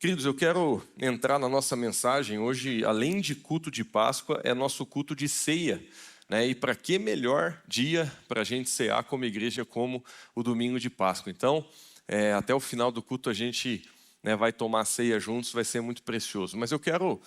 Queridos, eu quero entrar na nossa mensagem hoje, além de culto de Páscoa, é nosso culto de ceia, né? E para que melhor dia para a gente cear como igreja como o domingo de Páscoa? Então, até o final do culto a gente, vai tomar ceia juntos, vai ser muito precioso. Mas eu quero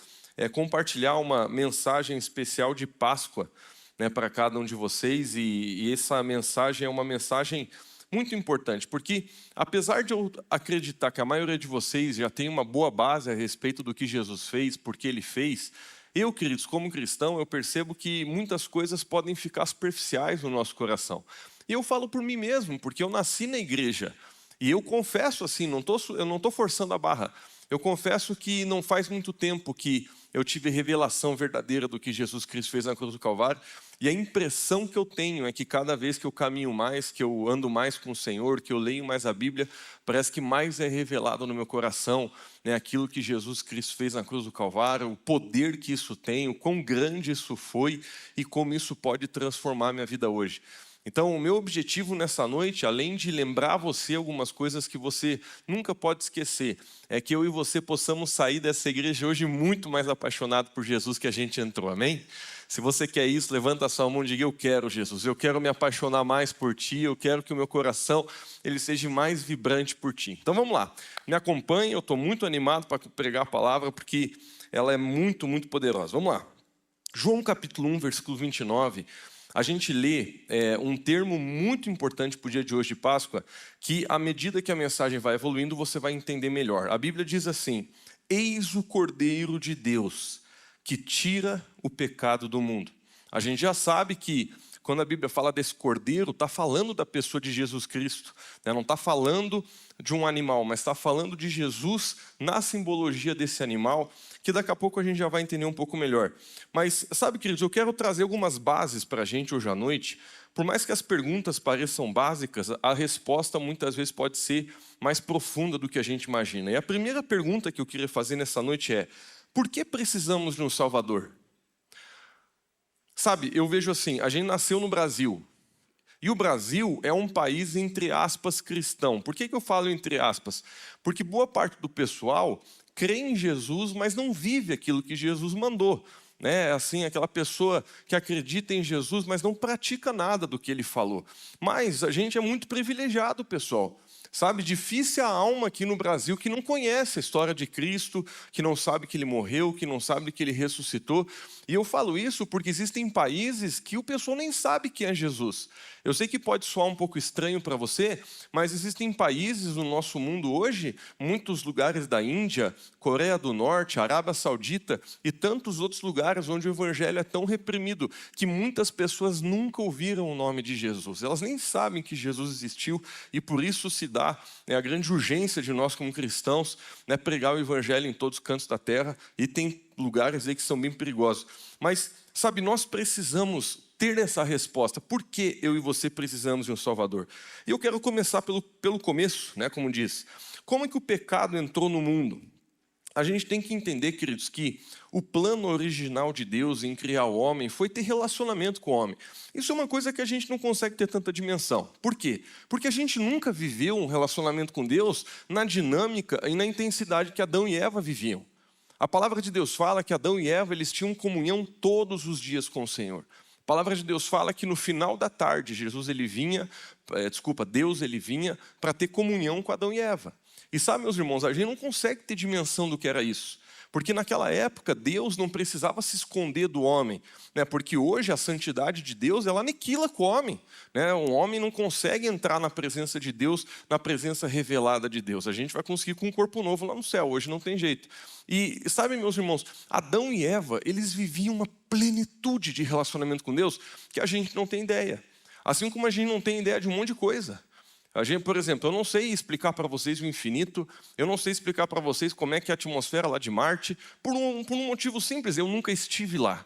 compartilhar uma mensagem especial de Páscoa, né, para cada um de vocês, e essa mensagem é uma mensagem muito importante, porque apesar de eu acreditar que a maioria de vocês já tem uma boa base a respeito do que Jesus fez, porque Ele fez, eu, queridos, como cristão, eu percebo que muitas coisas podem ficar superficiais no nosso coração. E eu falo por mim mesmo, porque eu nasci na igreja, e eu confesso assim, eu não estou forçando a barra, eu confesso que não faz muito tempo que eu tive revelação verdadeira do que Jesus Cristo fez na cruz do Calvário, e a impressão que eu tenho é que cada vez que eu caminho mais, que eu ando mais com o Senhor, que eu leio mais a Bíblia, parece que mais é revelado no meu coração, né, aquilo que Jesus Cristo fez na cruz do Calvário, o poder que isso tem, o quão grande isso foi e como isso pode transformar a minha vida hoje. Então, o meu objetivo nessa noite, além de lembrar você algumas coisas que você nunca pode esquecer, é que eu e você possamos sair dessa igreja hoje muito mais apaixonado por Jesus que a gente entrou, amém? Se você quer isso, levanta a sua mão e diga: eu quero, Jesus, eu quero me apaixonar mais por Ti, eu quero que o meu coração ele seja mais vibrante por Ti. Então vamos lá, me acompanhe, eu estou muito animado para pregar a palavra, porque ela é muito, muito poderosa. Vamos lá, João capítulo 1, versículo 29, a gente lê um termo muito importante para o dia de hoje de Páscoa, que à medida que a mensagem vai evoluindo, você vai entender melhor. A Bíblia diz assim: eis o Cordeiro de Deus, que tira o pecado do mundo. A gente já sabe que quando a Bíblia fala desse cordeiro, está falando da pessoa de Jesus Cristo, né? Não está falando de um animal, mas está falando de Jesus na simbologia desse animal, que daqui a pouco a gente já vai entender um pouco melhor. Mas sabe, queridos, eu quero trazer algumas bases para a gente hoje à noite. Por mais que as perguntas pareçam básicas, a resposta muitas vezes pode ser mais profunda do que a gente imagina. E a primeira pergunta que eu queria fazer nessa noite é: por que precisamos de um Salvador? Sabe, eu vejo assim, a gente nasceu no Brasil, e o Brasil é um país, entre aspas, cristão. Por que eu falo entre aspas? Porque boa parte do pessoal crê em Jesus, mas não vive aquilo que Jesus mandou. Né? Assim, aquela pessoa que acredita em Jesus, mas não pratica nada do que Ele falou. Mas a gente é muito privilegiado, pessoal. Sabe, difícil a alma aqui no Brasil que não conhece a história de Cristo, que não sabe que Ele morreu, que não sabe que Ele ressuscitou. E eu falo isso porque existem países que o pessoal nem sabe quem é Jesus. Eu sei que pode soar um pouco estranho para você, mas existem países no nosso mundo hoje, muitos lugares da Índia, Coreia do Norte, Arábia Saudita e tantos outros lugares onde o evangelho é tão reprimido que muitas pessoas nunca ouviram o nome de Jesus. Elas nem sabem que Jesus existiu e por isso se dá a grande urgência de nós como cristãos, pregar o evangelho em todos os cantos da terra, e tem lugares aí que são bem perigosos. Mas, sabe, nós precisamos ter essa resposta. Por que eu e você precisamos de um Salvador? E eu quero começar pelo começo, como diz. Como é que o pecado entrou no mundo? A gente tem que entender, queridos, que o plano original de Deus em criar o homem foi ter relacionamento com o homem. Isso é uma coisa que a gente não consegue ter tanta dimensão. Por quê? Porque a gente nunca viveu um relacionamento com Deus na dinâmica e na intensidade que Adão e Eva viviam. A palavra de Deus fala que Adão e Eva eles tinham comunhão todos os dias com o Senhor. A palavra de Deus fala que no final da tarde, Deus ele vinha para ter comunhão com Adão e Eva. E sabe, meus irmãos, a gente não consegue ter dimensão do que era isso. Porque naquela época, Deus não precisava se esconder do homem. Porque hoje a santidade de Deus, ela aniquila com o homem. Um homem não consegue entrar na presença de Deus, na presença revelada de Deus. A gente vai conseguir com um corpo novo lá no céu, hoje não tem jeito. E sabe, meus irmãos, Adão e Eva, eles viviam uma plenitude de relacionamento com Deus que a gente não tem ideia. Assim como a gente não tem ideia de um monte de coisa. A gente, por exemplo, eu não sei explicar para vocês o infinito, eu não sei explicar para vocês como é que é a atmosfera lá de Marte, por um motivo simples: eu nunca estive lá.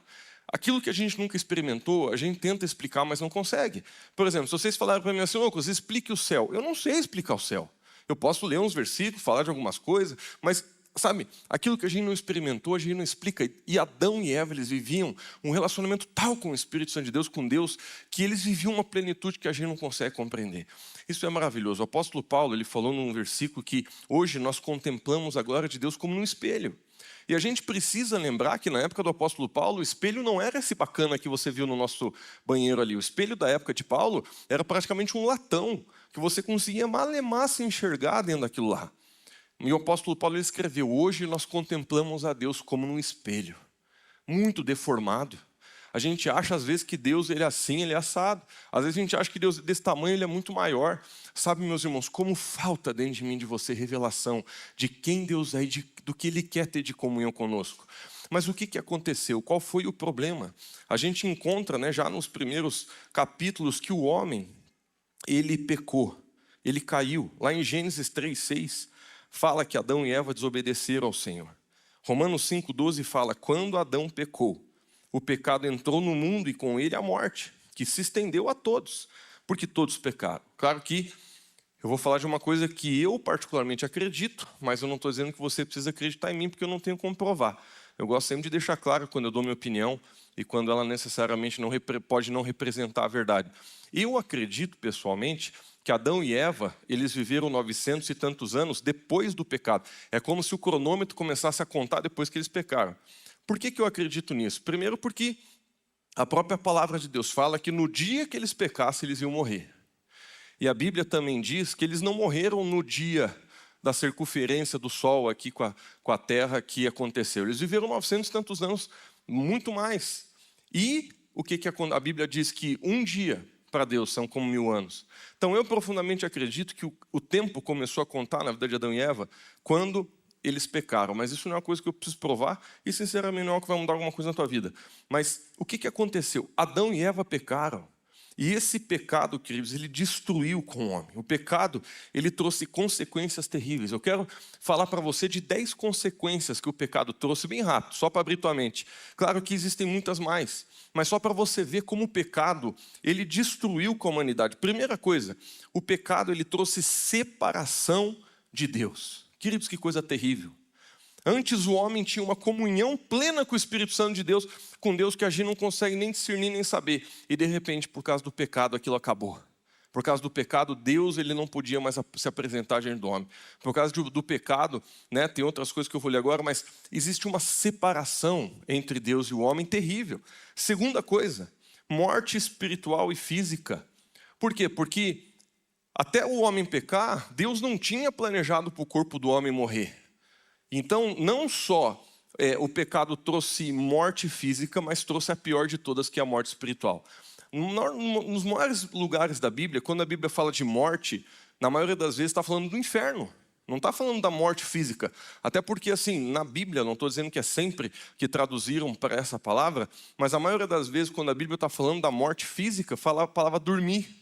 Aquilo que a gente nunca experimentou, a gente tenta explicar, mas não consegue. Por exemplo, se vocês falarem para mim assim: Lucas, explique o céu. Eu não sei explicar o céu. Eu posso ler uns versículos, falar de algumas coisas, mas sabe, aquilo que a gente não experimentou, a gente não explica. E Adão e Eva, eles viviam um relacionamento tal com o Espírito Santo de Deus, com Deus, que eles viviam uma plenitude que a gente não consegue compreender. Isso é maravilhoso. O apóstolo Paulo, ele falou num versículo que hoje nós contemplamos a glória de Deus como num espelho. E a gente precisa lembrar que na época do apóstolo Paulo, o espelho não era esse bacana que você viu no nosso banheiro ali. O espelho da época de Paulo era praticamente um latão, que você conseguia malemar se enxergar dentro daquilo lá. E o apóstolo Paulo ele escreveu: hoje nós contemplamos a Deus como num espelho, muito deformado. A gente acha às vezes que Deus ele é assim, ele é assado. Às vezes a gente acha que Deus desse tamanho ele é muito maior. Sabe, meus irmãos, como falta dentro de mim, de você, revelação de quem Deus é e do que Ele quer ter de comunhão conosco. Mas o que aconteceu? Qual foi o problema? A gente encontra, né, já nos primeiros capítulos que o homem, ele pecou, ele caiu. Lá em Gênesis 3:6, fala que Adão e Eva desobedeceram ao Senhor. Romanos 5:12 fala: quando Adão pecou, o pecado entrou no mundo e com ele a morte, que se estendeu a todos, porque todos pecaram. Claro que eu vou falar de uma coisa que eu particularmente acredito, mas eu não estou dizendo que você precisa acreditar em mim, porque eu não tenho como provar. Eu gosto sempre de deixar claro quando eu dou minha opinião e quando ela necessariamente pode não representar a verdade. Eu acredito, pessoalmente, que Adão e Eva, eles viveram 900 e tantos anos depois do pecado. É como se o cronômetro começasse a contar depois que eles pecaram. Por que eu acredito nisso? Primeiro porque a própria palavra de Deus fala que no dia que eles pecassem, eles iam morrer. E a Bíblia também diz que eles não morreram no dia da circunferência do Sol aqui com a Terra que aconteceu. Eles viveram 900 e tantos anos, muito mais. E o que a Bíblia diz? Que um dia para Deus são como 1000 anos. Então eu profundamente acredito que o tempo começou a contar na vida de Adão e Eva quando eles pecaram. Mas isso não é uma coisa que eu preciso provar e sinceramente não é o que vai mudar alguma coisa na tua vida. Mas o que aconteceu? Adão e Eva pecaram. E esse pecado, queridos, ele destruiu com o homem. O pecado, ele trouxe consequências terríveis. Eu quero falar para você de 10 consequências que o pecado trouxe, bem rápido, só para abrir tua mente. Claro que existem muitas mais, mas só para você ver como o pecado, ele destruiu com a humanidade. Primeira coisa, o pecado, ele trouxe separação de Deus. Queridos, que coisa terrível. Antes o homem tinha uma comunhão plena com o Espírito Santo de Deus, com Deus que a gente não consegue nem discernir, nem saber. E de repente, por causa do pecado, aquilo acabou. Por causa do pecado, Deus ele não podia mais se apresentar diante do homem. Por causa do pecado, né, tem outras coisas que eu vou ler agora, mas existe uma separação entre Deus e o homem terrível. Segunda coisa, morte espiritual e física. Por quê? Porque até o homem pecar, Deus não tinha planejado para o corpo do homem morrer. Então, não só o pecado trouxe morte física, mas trouxe a pior de todas, que é a morte espiritual. Nos maiores lugares da Bíblia, quando a Bíblia fala de morte, na maioria das vezes está falando do inferno. Não está falando da morte física. Até porque, assim, na Bíblia, não estou dizendo que é sempre que traduziram para essa palavra, mas a maioria das vezes, quando a Bíblia está falando da morte física, fala a palavra dormir.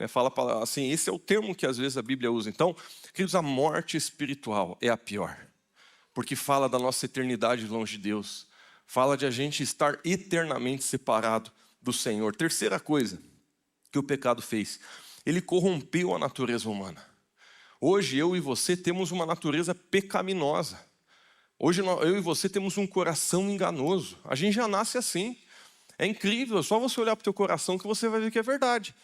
Fala assim, esse é o termo que às vezes a Bíblia usa. Então, queridos, a morte espiritual é a pior. Porque fala da nossa eternidade longe de Deus. Fala de a gente estar eternamente separado do Senhor. Terceira coisa que o pecado fez, ele corrompeu a natureza humana. Hoje eu e você temos uma natureza pecaminosa. Hoje eu e você temos um coração enganoso. A gente já nasce assim. É incrível, é só você olhar para o teu coração que você vai ver que é verdade.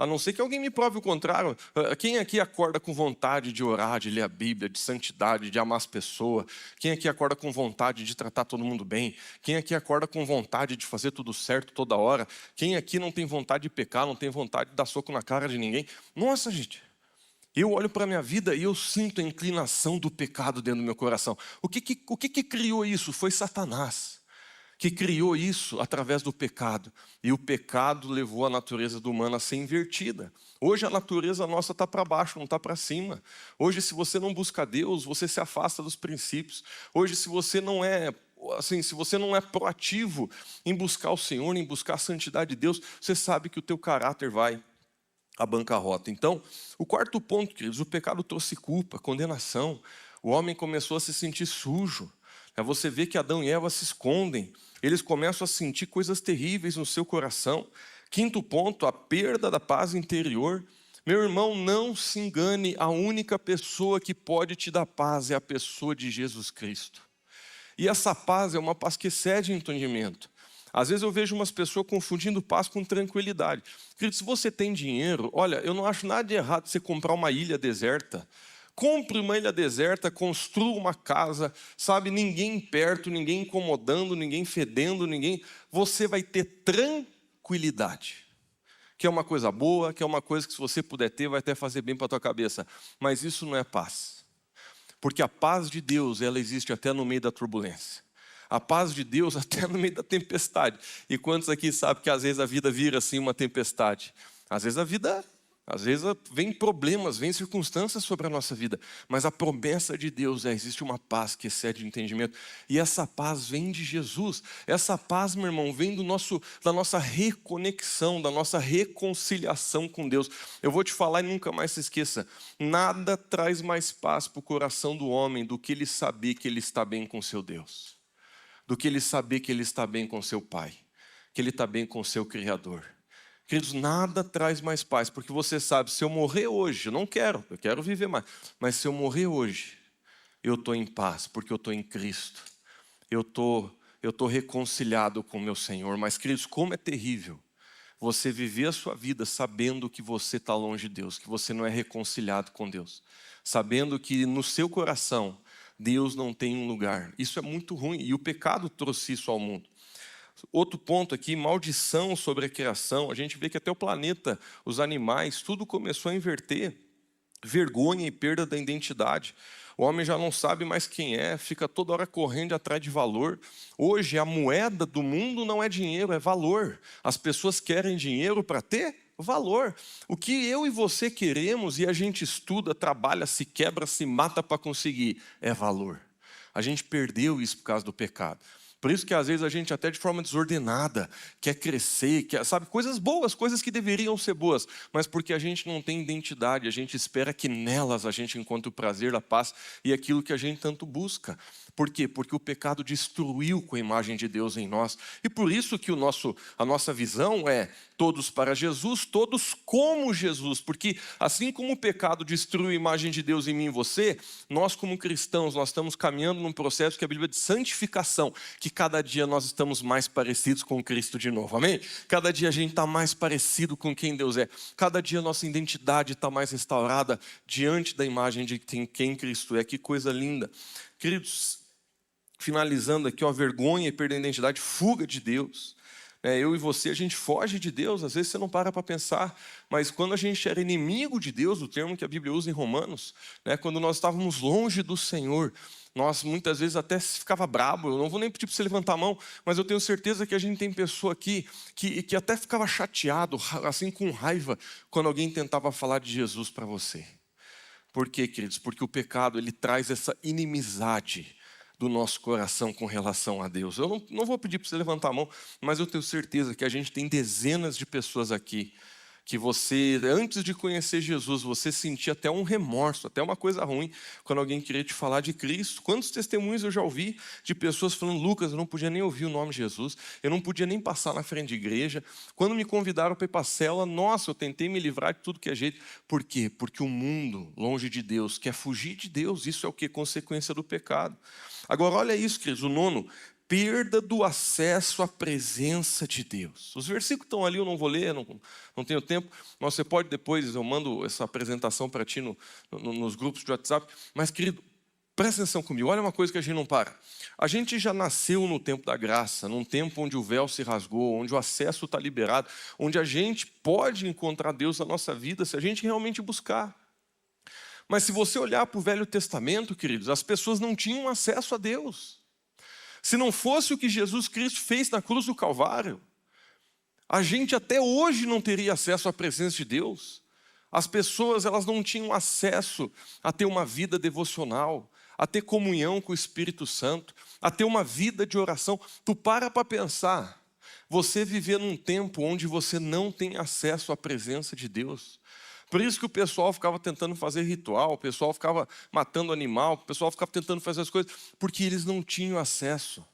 A não ser que alguém me prove o contrário. Quem aqui acorda com vontade de orar, de ler a Bíblia, de santidade, de amar as pessoas? Quem aqui acorda com vontade de tratar todo mundo bem? Quem aqui acorda com vontade de fazer tudo certo toda hora? Quem aqui não tem vontade de pecar, não tem vontade de dar soco na cara de ninguém? Nossa, gente, eu olho para a minha vida e eu sinto a inclinação do pecado dentro do meu coração. O que criou isso? Foi Satanás que criou isso através do pecado. E o pecado levou a natureza do humano a ser invertida. Hoje a natureza nossa está para baixo, não está para cima. Hoje, se você não busca Deus, você se afasta dos princípios. Hoje, se você não é proativo em buscar o Senhor, em buscar a santidade de Deus, você sabe que o teu caráter vai à bancarrota. Então, o quarto ponto, queridos, o pecado trouxe culpa, condenação. O homem começou a se sentir sujo. Você vê que Adão e Eva se escondem. Eles começam a sentir coisas terríveis no seu coração. Quinto ponto, a perda da paz interior. Meu irmão, não se engane, a única pessoa que pode te dar paz é a pessoa de Jesus Cristo. E essa paz é uma paz que excede o entendimento. Às vezes eu vejo umas pessoas confundindo paz com tranquilidade. Querido, se você tem dinheiro, olha, eu não acho nada de errado você comprar uma ilha deserta. Compre uma ilha deserta, construa uma casa, sabe, ninguém perto, ninguém incomodando, ninguém fedendo, ninguém. Você vai ter tranquilidade, que é uma coisa boa, que é uma coisa que se você puder ter, vai até fazer bem para a tua cabeça. Mas isso não é paz. Porque a paz de Deus, ela existe até no meio da turbulência. A paz de Deus até no meio da tempestade. E quantos aqui sabem que às vezes a vida vira assim uma tempestade? Às vezes vem problemas, vem circunstâncias sobre a nossa vida. Mas a promessa de Deus é, existe uma paz que excede o entendimento. E essa paz vem de Jesus. Essa paz, meu irmão, vem da nossa reconexão, da nossa reconciliação com Deus. Eu vou te falar e nunca mais se esqueça. Nada traz mais paz para o coração do homem do que ele saber que ele está bem com seu Deus. Do que ele saber que ele está bem com seu Pai. Que ele está bem com seu Criador. Queridos, nada traz mais paz, porque você sabe, se eu morrer hoje, eu quero viver mais, mas se eu morrer hoje, eu estou em paz, porque eu estou em Cristo, eu tô reconciliado com o meu Senhor. Mas, queridos, como é terrível você viver a sua vida sabendo que você está longe de Deus, que você não é reconciliado com Deus, sabendo que no seu coração Deus não tem um lugar. Isso é muito ruim, e o pecado trouxe isso ao mundo. Outro ponto aqui, maldição sobre a criação. A gente vê que até o planeta, os animais, tudo começou a inverter. Vergonha e perda da identidade. O homem já não sabe mais quem é, fica toda hora correndo atrás de valor. Hoje a moeda do mundo não é dinheiro, é valor. As pessoas querem dinheiro para ter valor. O que eu e você queremos, e a gente estuda, trabalha, se quebra, se mata para conseguir, é valor. A gente perdeu isso por causa do pecado. Por isso que às vezes a gente até de forma desordenada quer crescer, sabe, coisas boas, coisas que deveriam ser boas, mas porque a gente não tem identidade, a gente espera que nelas a gente encontre o prazer, a paz e aquilo que a gente tanto busca. Por quê? Porque o pecado destruiu com a imagem de Deus em nós. E por isso que a nossa visão é todos para Jesus, todos como Jesus. Porque assim como o pecado destruiu a imagem de Deus em mim e você, nós como cristãos, nós estamos caminhando num processo que a Bíblia de santificação, que cada dia nós estamos mais parecidos com Cristo de novo, amém? Cada dia a gente está mais parecido com quem Deus é. Cada dia a nossa identidade está mais restaurada diante da imagem de quem Cristo é. Que coisa linda. Queridos, finalizando aqui, vergonha e perda da identidade, fuga de Deus. Eu e você, a gente foge de Deus, às vezes você não para pensar, mas quando a gente era inimigo de Deus, o termo que a Bíblia usa em Romanos, quando nós estávamos longe do Senhor, nós muitas vezes até ficava brabo. Eu não vou nem pedir para você levantar a mão, mas eu tenho certeza que a gente tem pessoa aqui que até ficava chateado, assim com raiva, quando alguém tentava falar de Jesus para você. Por quê, queridos? Porque o pecado, ele traz essa inimizade do nosso coração com relação a Deus. Eu não vou pedir para você levantar a mão, mas eu tenho certeza que a gente tem dezenas de pessoas aqui que você, antes de conhecer Jesus, você sentia até um remorso, até uma coisa ruim, quando alguém queria te falar de Cristo. Quantos testemunhos eu já ouvi de pessoas falando: Lucas, eu não podia nem ouvir o nome de Jesus, eu não podia nem passar na frente de igreja. Quando me convidaram para ir para a célula, nossa, eu tentei me livrar de tudo que é jeito. Por quê? Porque o mundo, longe de Deus, quer fugir de Deus. Isso é o que? Consequência do pecado. Agora, olha isso, queridos, o 9, perda do acesso à presença de Deus. Os versículos estão ali, eu não vou ler, não tenho tempo, mas você pode depois, eu mando essa apresentação para ti nos grupos de WhatsApp. Mas, querido, presta atenção comigo, olha uma coisa que a gente não para. A gente já nasceu no tempo da graça, num tempo onde o véu se rasgou, onde o acesso está liberado, onde a gente pode encontrar Deus na nossa vida se a gente realmente buscar. Mas se você olhar para o Velho Testamento, queridos, as pessoas não tinham acesso a Deus. Se não fosse o que Jesus Cristo fez na cruz do Calvário, a gente até hoje não teria acesso à presença de Deus. As pessoas, elas não tinham acesso a ter uma vida devocional, a ter comunhão com o Espírito Santo, a ter uma vida de oração. Tu para pensar, você viver num tempo onde você não tem acesso à presença de Deus. Por isso que o pessoal ficava tentando fazer ritual, o pessoal ficava matando animal, o pessoal ficava tentando fazer as coisas, porque eles não tinham acesso.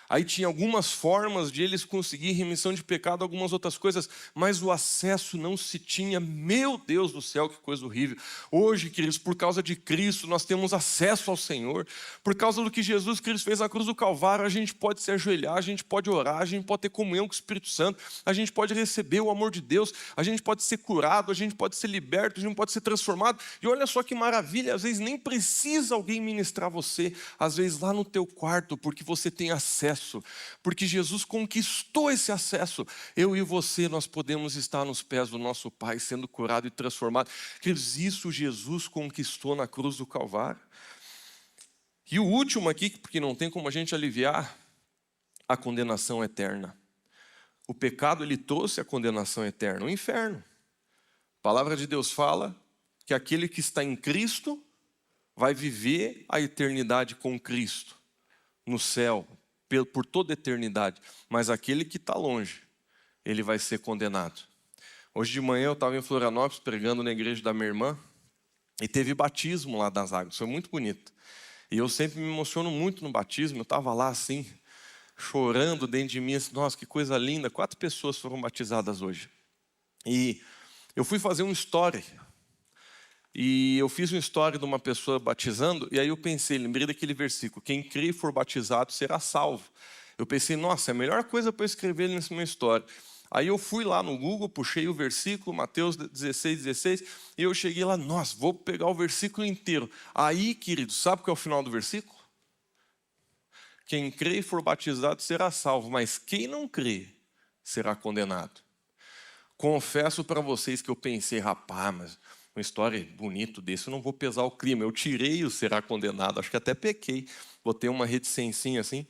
Aí tinha algumas formas de eles conseguirem remissão de pecado, algumas outras coisas, mas o acesso não se tinha. Meu Deus do céu, que coisa horrível. Hoje, queridos, por causa de Cristo, nós temos acesso ao Senhor. Por causa do que Jesus Cristo fez na cruz do Calvário, a gente pode se ajoelhar, a gente pode orar, a gente pode ter comunhão com o Espírito Santo, a gente pode receber o amor de Deus, a gente pode ser curado, a gente pode ser liberto, a gente pode ser transformado. E olha só que maravilha, às vezes nem precisa alguém ministrar você, às vezes lá no teu quarto, porque você tem acesso, porque Jesus conquistou esse acesso. Eu e você, nós podemos estar nos pés do nosso Pai, sendo curado e transformado. Queridos, isso Jesus conquistou na cruz do Calvário. E o último aqui, porque não tem como a gente aliviar, a condenação eterna. O pecado, ele trouxe a condenação eterna, o inferno. A palavra de Deus fala que aquele que está em Cristo vai viver a eternidade com Cristo, no céu, por toda a eternidade. Mas aquele que está longe, ele vai ser condenado. Hoje de manhã eu estava em Florianópolis pregando na igreja da minha irmã e teve batismo lá das águas, foi muito bonito. E eu sempre me emociono muito no batismo, eu estava lá assim, chorando dentro de mim, assim, nossa, que coisa linda, 4 pessoas foram batizadas hoje. E eu fui fazer um story, e eu fiz um story de uma pessoa batizando, e aí eu pensei, lembrei daquele versículo, quem crê e for batizado será salvo. Eu pensei, nossa, é a melhor coisa para eu escrever nessa minha história. Aí eu fui lá no Google, puxei o versículo, Mateus 16, e eu cheguei lá, nossa, vou pegar o versículo inteiro. Aí, querido, sabe o que é o final do versículo? Quem crê e for batizado será salvo, mas quem não crê será condenado. Confesso para vocês que eu pensei, rapaz, mas uma história bonita desse, eu não vou pesar o clima. Eu tirei o será condenado, acho que até pequei, botei uma reticencinha assim,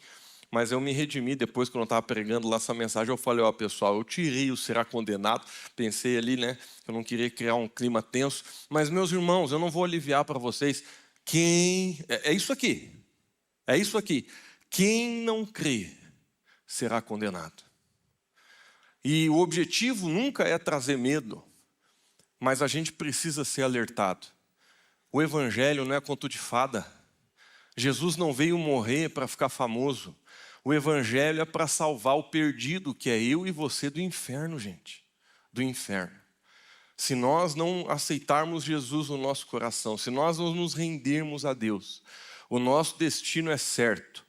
mas eu me redimi depois, quando eu estava pregando lá essa mensagem, eu falei, ó pessoal, eu tirei o será condenado, pensei ali, né, que eu não queria criar um clima tenso, mas meus irmãos, eu não vou aliviar para vocês, é isso aqui, quem não crê será condenado. E o objetivo nunca é trazer medo, mas a gente precisa ser alertado. O evangelho não é conto de fada. Jesus não veio morrer para ficar famoso. O evangelho é para salvar o perdido, que é eu e você do inferno, gente. Do inferno. Se nós não aceitarmos Jesus no nosso coração, se nós não nos rendermos a Deus, o nosso destino é certo,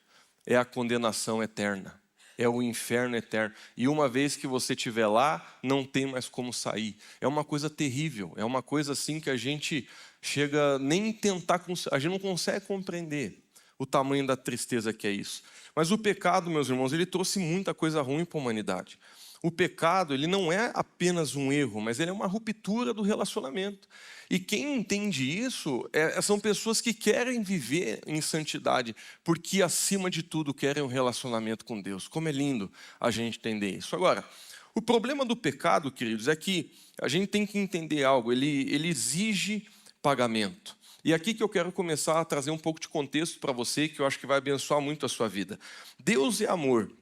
é a condenação eterna. É o inferno eterno. E uma vez que você estiver lá, não tem mais como sair. É uma coisa terrível. É uma coisa assim que a gente chega nem tentar, a gente não consegue compreender o tamanho da tristeza que é isso. Mas o pecado, meus irmãos, ele trouxe muita coisa ruim para a humanidade. O pecado, ele não é apenas um erro, mas ele é uma ruptura do relacionamento. E quem entende isso são pessoas que querem viver em santidade, porque acima de tudo querem um relacionamento com Deus. Como é lindo a gente entender isso. Agora, o problema do pecado, queridos, é que a gente tem que entender algo, ele exige pagamento. E aqui que eu quero começar a trazer um pouco de contexto para você, que eu acho que vai abençoar muito a sua vida. Deus é amor,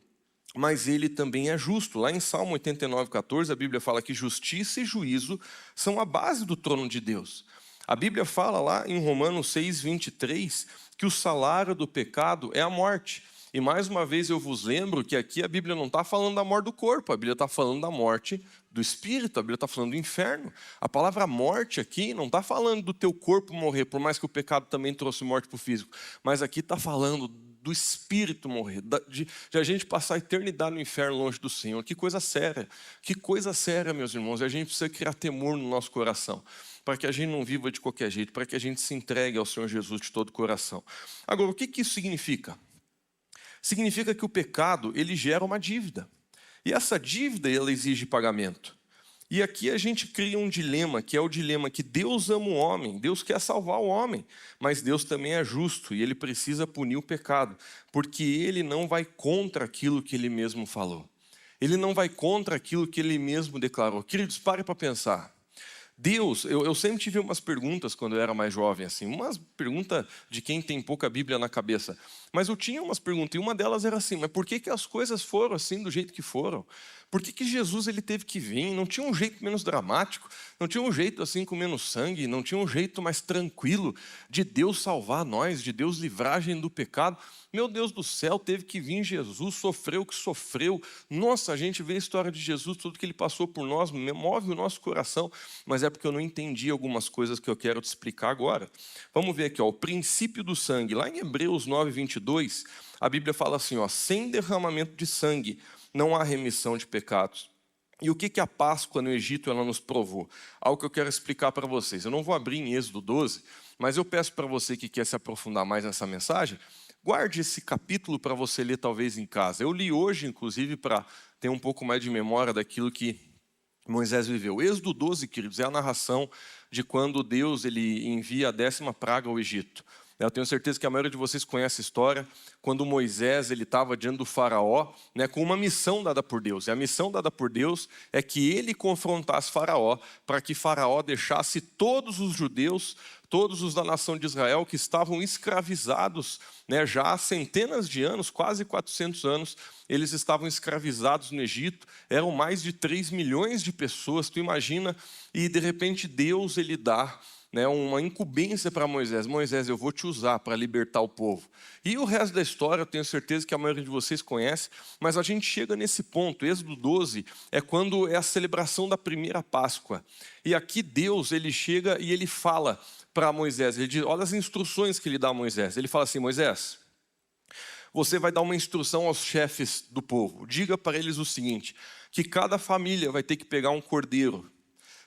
mas Ele também é justo. Lá em Salmo 89:14, a Bíblia fala que justiça e juízo são a base do trono de Deus. A Bíblia fala lá em Romanos 6:23 que o salário do pecado é a morte. E mais uma vez eu vos lembro que aqui a Bíblia não está falando da morte do corpo, a Bíblia está falando da morte do espírito, a Bíblia está falando do inferno. A palavra morte aqui não está falando do teu corpo morrer, por mais que o pecado também trouxe morte para o físico, mas aqui está falando do espírito morrer, de a gente passar a eternidade no inferno longe do Senhor. Que coisa séria, meus irmãos. E a gente precisa criar temor no nosso coração, para que a gente não viva de qualquer jeito, para que a gente se entregue ao Senhor Jesus de todo o coração. Agora, o que isso significa? Significa que o pecado, ele gera uma dívida. E essa dívida, ela exige pagamento. E aqui a gente cria um dilema, que é o dilema que Deus ama o homem, Deus quer salvar o homem, mas Deus também é justo e Ele precisa punir o pecado, porque Ele não vai contra aquilo que Ele mesmo falou. Ele não vai contra aquilo que Ele mesmo declarou. Queridos, pare para pensar. Deus, eu sempre tive umas perguntas quando eu era mais jovem, assim, umas perguntas de quem tem pouca Bíblia na cabeça. Mas eu tinha umas perguntas, e uma delas era assim, mas por que as coisas foram assim do jeito que foram? Por que Jesus ele teve que vir? Não tinha um jeito menos dramático, não tinha um jeito assim com menos sangue, não tinha um jeito mais tranquilo de Deus salvar nós, de Deus livrar a gente do pecado. Meu Deus do céu, teve que vir Jesus, sofreu o que sofreu. Nossa, a gente vê a história de Jesus, tudo que ele passou por nós, move o nosso coração, mas é porque eu não entendi algumas coisas que eu quero te explicar agora. Vamos ver aqui, ó, o princípio do sangue. Lá em Hebreus 9:22, a Bíblia fala assim, ó, sem derramamento de sangue não há remissão de pecados. E o que a Páscoa no Egito ela nos provou? Algo que eu quero explicar para vocês. Eu não vou abrir em Êxodo 12, mas eu peço para você que quer se aprofundar mais nessa mensagem, guarde esse capítulo para você ler talvez em casa. Eu li hoje, inclusive, para ter um pouco mais de memória daquilo que Moisés viveu. Êxodo 12, queridos, é a narração de quando Deus ele envia a 10ª praga ao Egito. Eu tenho certeza que a maioria de vocês conhece a história, quando Moisés estava diante do faraó, com uma missão dada por Deus. E a missão dada por Deus é que ele confrontasse faraó, para que faraó deixasse todos os judeus, todos os da nação de Israel que estavam escravizados, já há centenas de anos, quase 400 anos, eles estavam escravizados no Egito, eram mais de 3 milhões de pessoas, tu imagina, e de repente Deus ele dá uma incumbência para Moisés. Moisés, eu vou te usar para libertar o povo. E o resto da história, eu tenho certeza que a maioria de vocês conhece, mas a gente chega nesse ponto. Êxodo 12 é quando é a celebração da primeira Páscoa. E aqui Deus, ele chega e ele fala para Moisés, ele diz, olha as instruções que ele dá a Moisés. Ele fala assim, Moisés, você vai dar uma instrução aos chefes do povo. Diga para eles o seguinte, que cada família vai ter que pegar um cordeiro.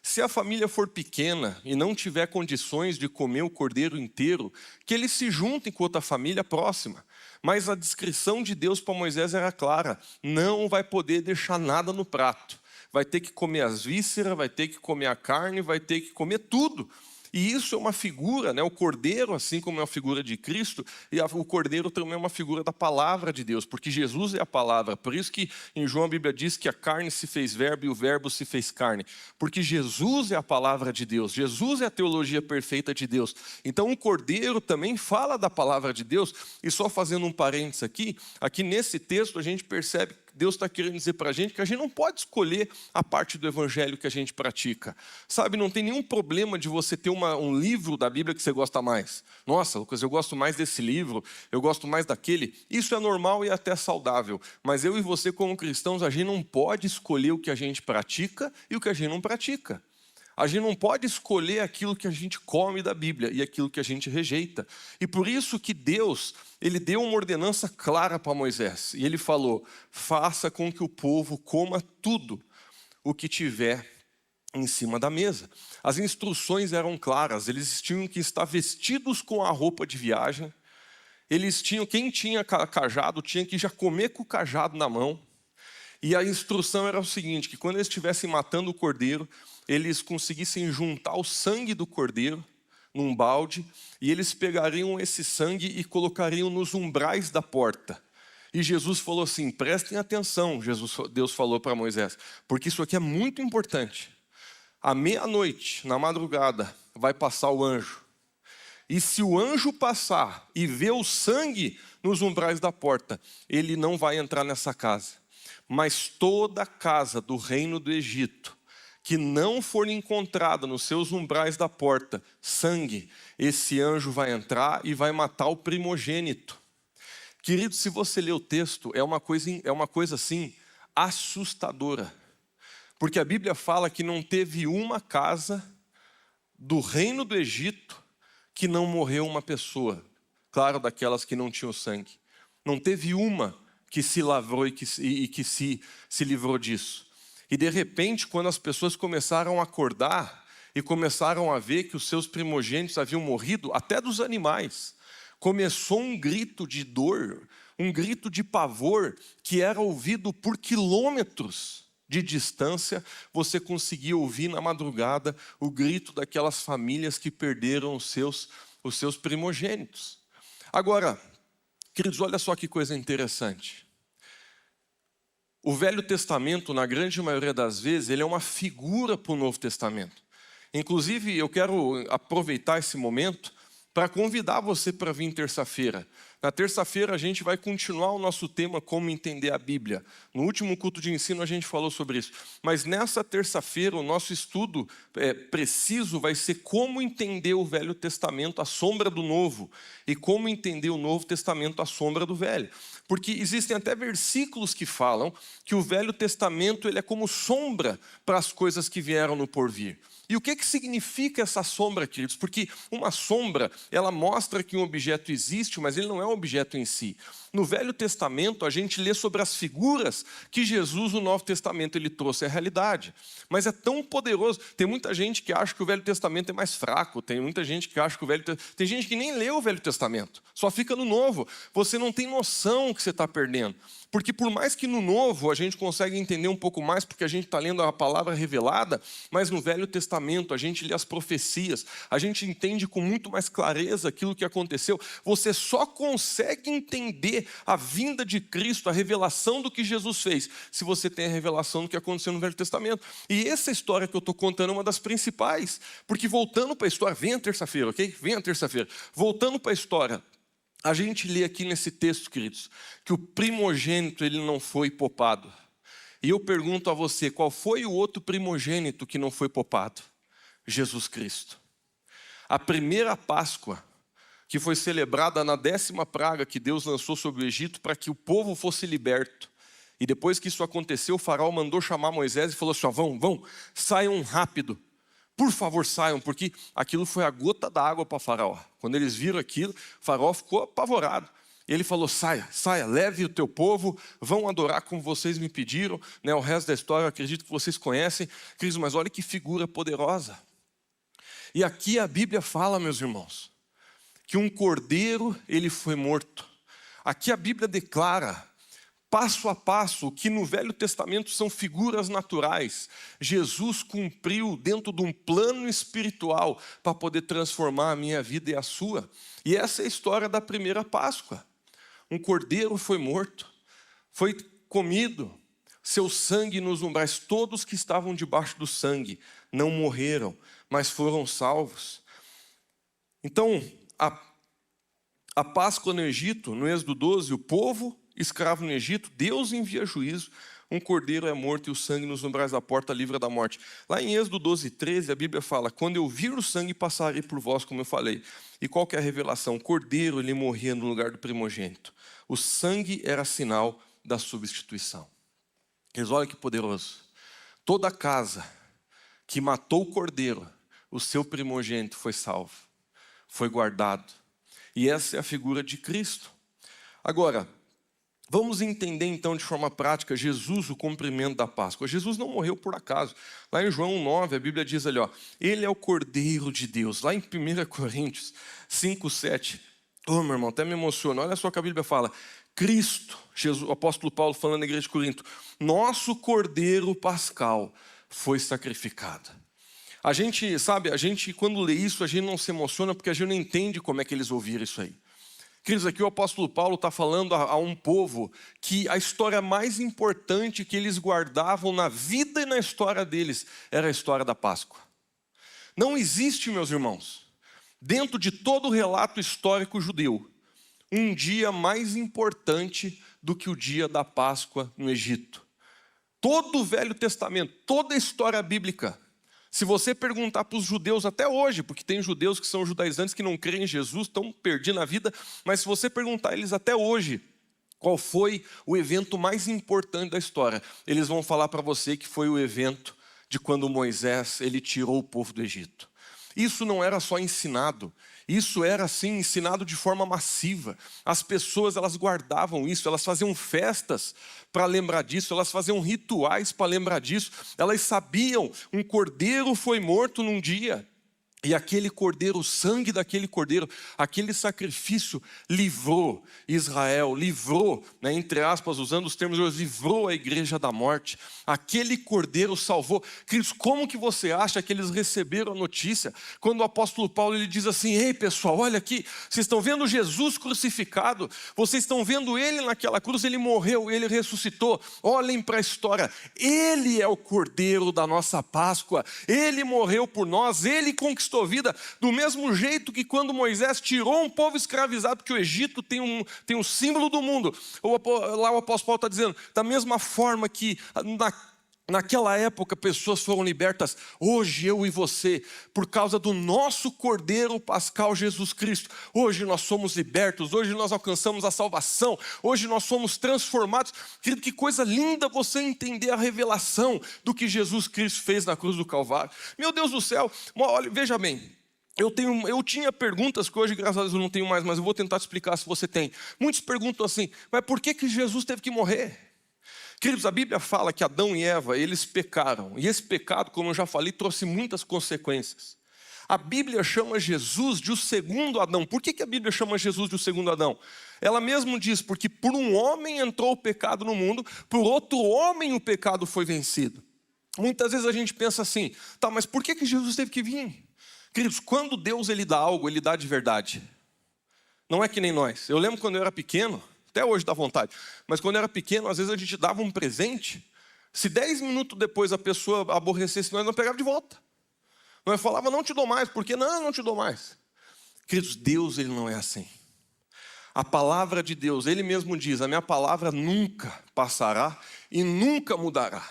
Se a família for pequena e não tiver condições de comer o cordeiro inteiro, que eles se juntem com outra família próxima. Mas a descrição de Deus para Moisés era clara, não vai poder deixar nada no prato. Vai ter que comer as vísceras, vai ter que comer a carne, vai ter que comer tudo. E isso é uma figura, o cordeiro, assim como é uma figura de Cristo, e o cordeiro também é uma figura da palavra de Deus, porque Jesus é a palavra. Por isso que em João a Bíblia diz que a carne se fez verbo e o verbo se fez carne. Porque Jesus é a palavra de Deus, Jesus é a teologia perfeita de Deus. Então o cordeiro também fala da palavra de Deus, e só fazendo um parênteses aqui nesse texto a gente percebe Deus está querendo dizer para a gente que a gente não pode escolher a parte do evangelho que a gente pratica. Sabe, não tem nenhum problema de você ter um livro da Bíblia que você gosta mais. Nossa, Lucas, eu gosto mais desse livro, eu gosto mais daquele. Isso é normal e até saudável. Mas eu e você como cristãos, a gente não pode escolher o que a gente pratica e o que a gente não pratica. A gente não pode escolher aquilo que a gente come da Bíblia e aquilo que a gente rejeita. E por isso que Deus, ele deu uma ordenança clara para Moisés. E ele falou, faça com que o povo coma tudo o que tiver em cima da mesa. As instruções eram claras, eles tinham que estar vestidos com a roupa de viagem. Quem tinha cajado tinha que já comer com o cajado na mão. E a instrução era o seguinte, que quando eles estivessem matando o cordeiro, eles conseguissem juntar o sangue do cordeiro num balde, e eles pegariam esse sangue e colocariam nos umbrais da porta. E Jesus falou assim, prestem atenção, Deus falou para Moisés, porque isso aqui é muito importante. À meia-noite, na madrugada, vai passar o anjo. E se o anjo passar e ver o sangue nos umbrais da porta, ele não vai entrar nessa casa. Mas toda a casa do reino do Egito, que não for encontrada nos seus umbrais da porta, sangue, esse anjo vai entrar e vai matar o primogênito. Querido, se você ler o texto, é uma coisa assim, assustadora. Porque a Bíblia fala que não teve uma casa do reino do Egito que não morreu uma pessoa. Claro, daquelas que não tinham sangue. Não teve uma que se lavrou e que se livrou disso. E de repente, quando as pessoas começaram a acordar e começaram a ver que os seus primogênitos haviam morrido, até dos animais, começou um grito de dor, um grito de pavor, que era ouvido por quilômetros de distância. Você conseguia ouvir na madrugada o grito daquelas famílias que perderam os seus primogênitos. Agora, queridos, olha só que coisa interessante. O Velho Testamento, na grande maioria das vezes, ele é uma figura para o Novo Testamento. Inclusive, eu quero aproveitar esse momento para convidar você para vir terça-feira. Na terça-feira a gente vai continuar o nosso tema Como Entender a Bíblia. No último culto de ensino a gente falou sobre isso. Mas nessa terça-feira o nosso estudo preciso vai ser como entender o Velho Testamento à sombra do Novo e como entender o Novo Testamento à sombra do Velho. Porque existem até versículos que falam que o Velho Testamento ele é como sombra para as coisas que vieram no porvir. E o que significa essa sombra, queridos? Porque uma sombra, ela mostra que um objeto existe, mas ele não é um objeto em si. No Velho Testamento, a gente lê sobre as figuras que Jesus, no Novo Testamento, ele trouxe à realidade. Mas é tão poderoso. Tem muita gente que acha que o Velho Testamento é mais fraco. Tem muita gente que acha que Tem gente que nem lê o Velho Testamento. Só fica no Novo. Você não tem noção que você está perdendo. Porque por mais que no Novo a gente consegue entender um pouco mais, porque a gente está lendo a palavra revelada, mas no Velho Testamento a gente lê as profecias, a gente entende com muito mais clareza aquilo que aconteceu. Você só consegue entender a vinda de Cristo, a revelação do que Jesus fez, se você tem a revelação do que aconteceu no Velho Testamento. E essa história que eu estou contando é uma das principais, porque voltando para a história, venha terça-feira, ok? Venha terça-feira. Voltando para a história, a gente lê aqui nesse texto, queridos, que o primogênito ele não foi poupado. E eu pergunto a você, qual foi o outro primogênito que não foi poupado? Jesus Cristo. A primeira Páscoa, que foi celebrada na 10ª praga que Deus lançou sobre o Egito para que o povo fosse liberto. E depois que isso aconteceu, o faraó mandou chamar Moisés e falou assim, vão, saiam rápido. Por favor, saiam, porque aquilo foi a gota d'água para Faraó. Quando eles viram aquilo, Faraó ficou apavorado. Ele falou, saia, leve o teu povo, vão adorar como vocês me pediram. O resto da história eu acredito que vocês conhecem. Mas olha que figura poderosa. E aqui a Bíblia fala, meus irmãos, que um cordeiro ele foi morto. Aqui a Bíblia declara, passo a passo, o que no Velho Testamento são figuras naturais, Jesus cumpriu dentro de um plano espiritual para poder transformar a minha vida e a sua. E essa é a história da primeira Páscoa. Um cordeiro foi morto, foi comido, seu sangue nos umbrais, todos que estavam debaixo do sangue não morreram, mas foram salvos. Então, a Páscoa no Egito, no Êxodo 12, o povo escravo no Egito, Deus envia juízo, um cordeiro é morto e o sangue nos umbrais da porta livra da morte. Lá em Êxodo 12, 13, a Bíblia fala, quando eu vir o sangue, passarei por vós, como eu falei. E qual que é a revelação? O cordeiro, ele morria no lugar do primogênito. O sangue era sinal da substituição. Eles olham que poderoso. Toda casa que matou o cordeiro, o seu primogênito foi salvo, foi guardado. E essa é a figura de Cristo. Agora, vamos entender então de forma prática Jesus, o cumprimento da Páscoa. Jesus não morreu por acaso. Lá em João 9, a Bíblia diz ali, ele é o Cordeiro de Deus. Lá em 1 Coríntios 5, 7, meu irmão, até me emociona. Olha só o que a Bíblia fala. Cristo, Jesus, o apóstolo Paulo falando na igreja de Corinto, nosso Cordeiro Pascal foi sacrificado. A gente, quando lê isso, a gente não se emociona porque a gente não entende como é que eles ouviram isso aí. Queridos, aqui o apóstolo Paulo está falando a um povo que a história mais importante que eles guardavam na vida e na história deles era a história da Páscoa. Não existe, meus irmãos, dentro de todo o relato histórico judeu, um dia mais importante do que o dia da Páscoa no Egito. Todo o Velho Testamento, toda a história bíblica, se você perguntar para os judeus até hoje, porque tem judeus que são judaizantes que não creem em Jesus, estão perdidos na vida, mas se você perguntar a eles até hoje, qual foi o evento mais importante da história, eles vão falar para você que foi o evento de quando Moisés ele tirou o povo do Egito. Isso não era só ensinado, isso era assim ensinado de forma massiva. As pessoas elas guardavam isso, elas faziam festas para lembrar disso, elas faziam rituais para lembrar disso. Elas sabiam, um cordeiro foi morto num dia. E aquele cordeiro, o sangue daquele cordeiro, aquele sacrifício livrou Israel, livrou, entre aspas, usando os termos, livrou a igreja da morte. Aquele cordeiro salvou. Queridos, como que você acha que eles receberam a notícia? Quando o apóstolo Paulo ele diz assim, ei pessoal, olha aqui, vocês estão vendo Jesus crucificado, vocês estão vendo ele naquela cruz, ele morreu, ele ressuscitou. Olhem para a história, ele é o cordeiro da nossa Páscoa, ele morreu por nós, ele conquistou conquistou vida do mesmo jeito que quando Moisés tirou um povo escravizado, porque o Egito tem um símbolo do mundo. Lá o apóstolo Paulo está dizendo, da mesma forma que naquela época pessoas foram libertas, hoje eu e você, por causa do nosso Cordeiro Pascal Jesus Cristo, hoje nós somos libertos, hoje nós alcançamos a salvação, hoje nós somos transformados. Querido, que coisa linda você entender a revelação do que Jesus Cristo fez na cruz do Calvário. Meu Deus do céu, olha, veja bem, eu tinha perguntas que hoje, graças a Deus, eu não tenho mais, mas eu vou tentar explicar se você tem. Muitos perguntam assim, mas por que Jesus teve que morrer? Queridos, a Bíblia fala que Adão e Eva, eles pecaram. E esse pecado, como eu já falei, trouxe muitas consequências. A Bíblia chama Jesus de o segundo Adão. Por que a Bíblia chama Jesus de o segundo Adão? Ela mesmo diz, porque por um homem entrou o pecado no mundo, por outro homem o pecado foi vencido. Muitas vezes a gente pensa assim, tá, mas por que Jesus teve que vir? Queridos, quando Deus ele dá algo, ele dá de verdade. Não é que nem nós. Eu lembro quando eu era pequeno, até hoje dá vontade, mas quando eu era pequeno, às vezes a gente dava um presente, se 10 minutos depois a pessoa aborrecesse, nós não pegava de volta. Nós falava, não te dou mais, por que não te dou mais? Queridos, Deus ele não é assim. A palavra de Deus, ele mesmo diz, a minha palavra nunca passará e nunca mudará.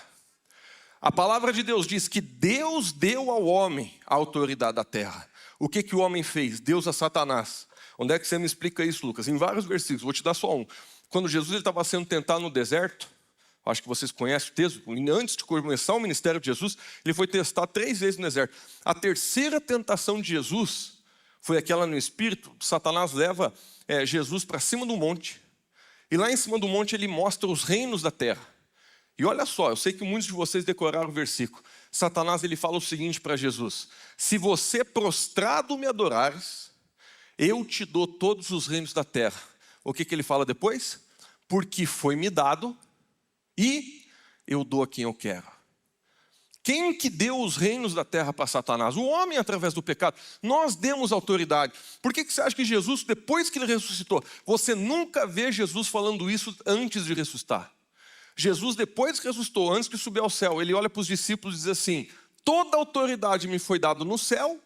A palavra de Deus diz que Deus deu ao homem a autoridade da terra. O que o homem fez? Deus a Satanás. Onde é que você me explica isso, Lucas? Em vários versículos, vou te dar só um. Quando Jesus estava sendo tentado no deserto, acho que vocês conhecem o texto, antes de começar o ministério de Jesus, ele foi testado 3 vezes no deserto. A terceira tentação de Jesus foi aquela no Espírito. Satanás leva Jesus para cima do monte, e lá em cima do monte ele mostra os reinos da terra. E olha só, eu sei que muitos de vocês decoraram o versículo. Satanás ele fala o seguinte para Jesus, se você prostrado me adorares, eu te dou todos os reinos da terra. O que ele fala depois? Porque foi me dado e eu dou a quem eu quero. Quem que deu os reinos da terra para Satanás? O homem através do pecado. Nós demos autoridade. Por que você acha que Jesus, depois que ele ressuscitou, você nunca vê Jesus falando isso antes de ressuscitar? Jesus, depois que ressuscitou, antes de subir ao céu, ele olha para os discípulos e diz assim, toda autoridade me foi dada no céu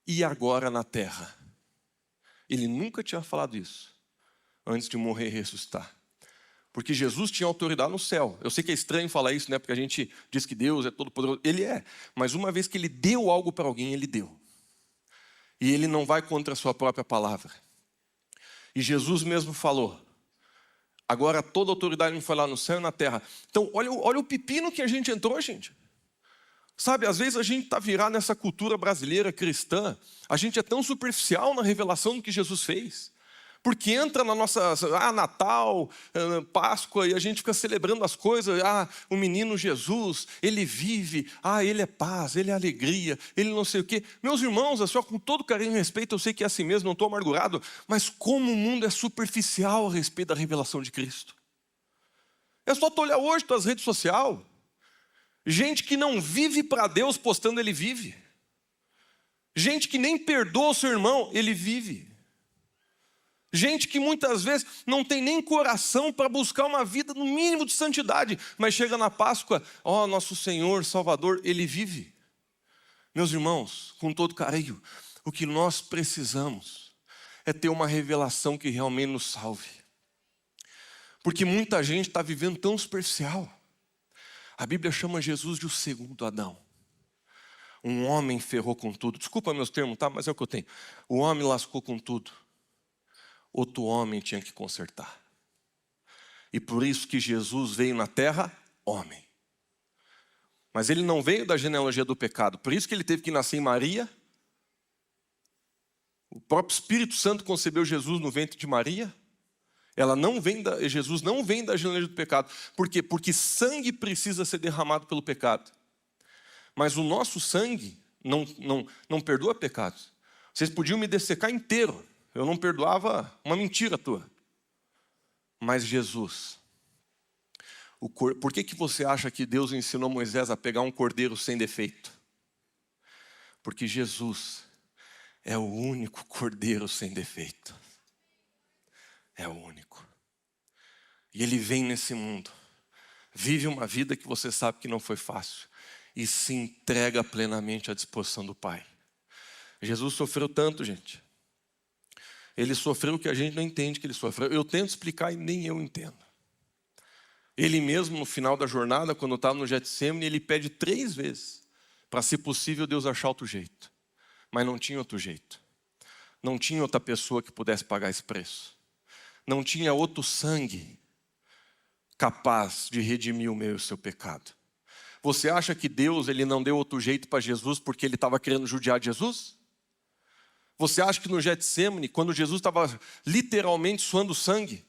e agora na terra. Ele nunca tinha falado isso antes de morrer e ressuscitar. Porque Jesus tinha autoridade no céu. Eu sei que é estranho falar isso, né? Porque a gente diz que Deus é todo poderoso. Ele é. Mas uma vez que ele deu algo para alguém, ele deu. E ele não vai contra a sua própria palavra. E Jesus mesmo falou, agora toda autoridade me foi lá no céu e na terra. Então, olha o pepino que a gente entrou, gente. Sabe, às vezes a gente está virado nessa cultura brasileira cristã, a gente é tão superficial na revelação do que Jesus fez. Porque entra na nossa, Natal, Páscoa, e a gente fica celebrando as coisas, o menino Jesus, ele vive, ele é paz, ele é alegria, ele não sei o quê. Meus irmãos, só com todo carinho e respeito, eu sei que é assim mesmo, não estou amargurado, mas como o mundo é superficial a respeito da revelação de Cristo. É só tu olhar hoje tuas redes sociais, gente que não vive para Deus postando ele vive. Gente que nem perdoa o seu irmão, ele vive. Gente que muitas vezes não tem nem coração para buscar uma vida no mínimo de santidade, mas chega na Páscoa, nosso Senhor, Salvador, ele vive. Meus irmãos, com todo carinho, o que nós precisamos é ter uma revelação que realmente nos salve. Porque muita gente está vivendo tão superficial. A Bíblia chama Jesus de o segundo Adão. Um homem ferrou com tudo. Desculpa meus termos, tá? Mas é o que eu tenho. O homem lascou com tudo. Outro homem tinha que consertar. E por isso que Jesus veio na terra, homem. Mas ele não veio da genealogia do pecado. Por isso que ele teve que nascer em Maria. O próprio Espírito Santo concebeu Jesus no ventre de Maria. Jesus não vem da genealogia do pecado. Por quê? Porque sangue precisa ser derramado pelo pecado. Mas o nosso sangue não perdoa pecados. Vocês podiam me dessecar inteiro. Eu não perdoava uma mentira tua. Mas Jesus, por que você acha que Deus ensinou Moisés a pegar um cordeiro sem defeito? Porque Jesus é o único cordeiro sem defeito. É o único. E ele vem nesse mundo, vive uma vida que você sabe que não foi fácil, e se entrega plenamente à disposição do Pai. Jesus sofreu tanto, gente. Ele sofreu o que a gente não entende que ele sofreu. Eu tento explicar e nem eu entendo. Ele mesmo, no final da jornada, quando estava no Getsêmani, ele pede 3 vezes para, se possível, Deus achar outro jeito. Mas não tinha outro jeito. Não tinha outra pessoa que pudesse pagar esse preço. Não tinha outro sangue capaz de redimir o meu e o seu pecado. Você acha que Deus ele não deu outro jeito para Jesus porque ele estava querendo judiar de Jesus? Você acha que no Getsêmani, quando Jesus estava literalmente suando sangue,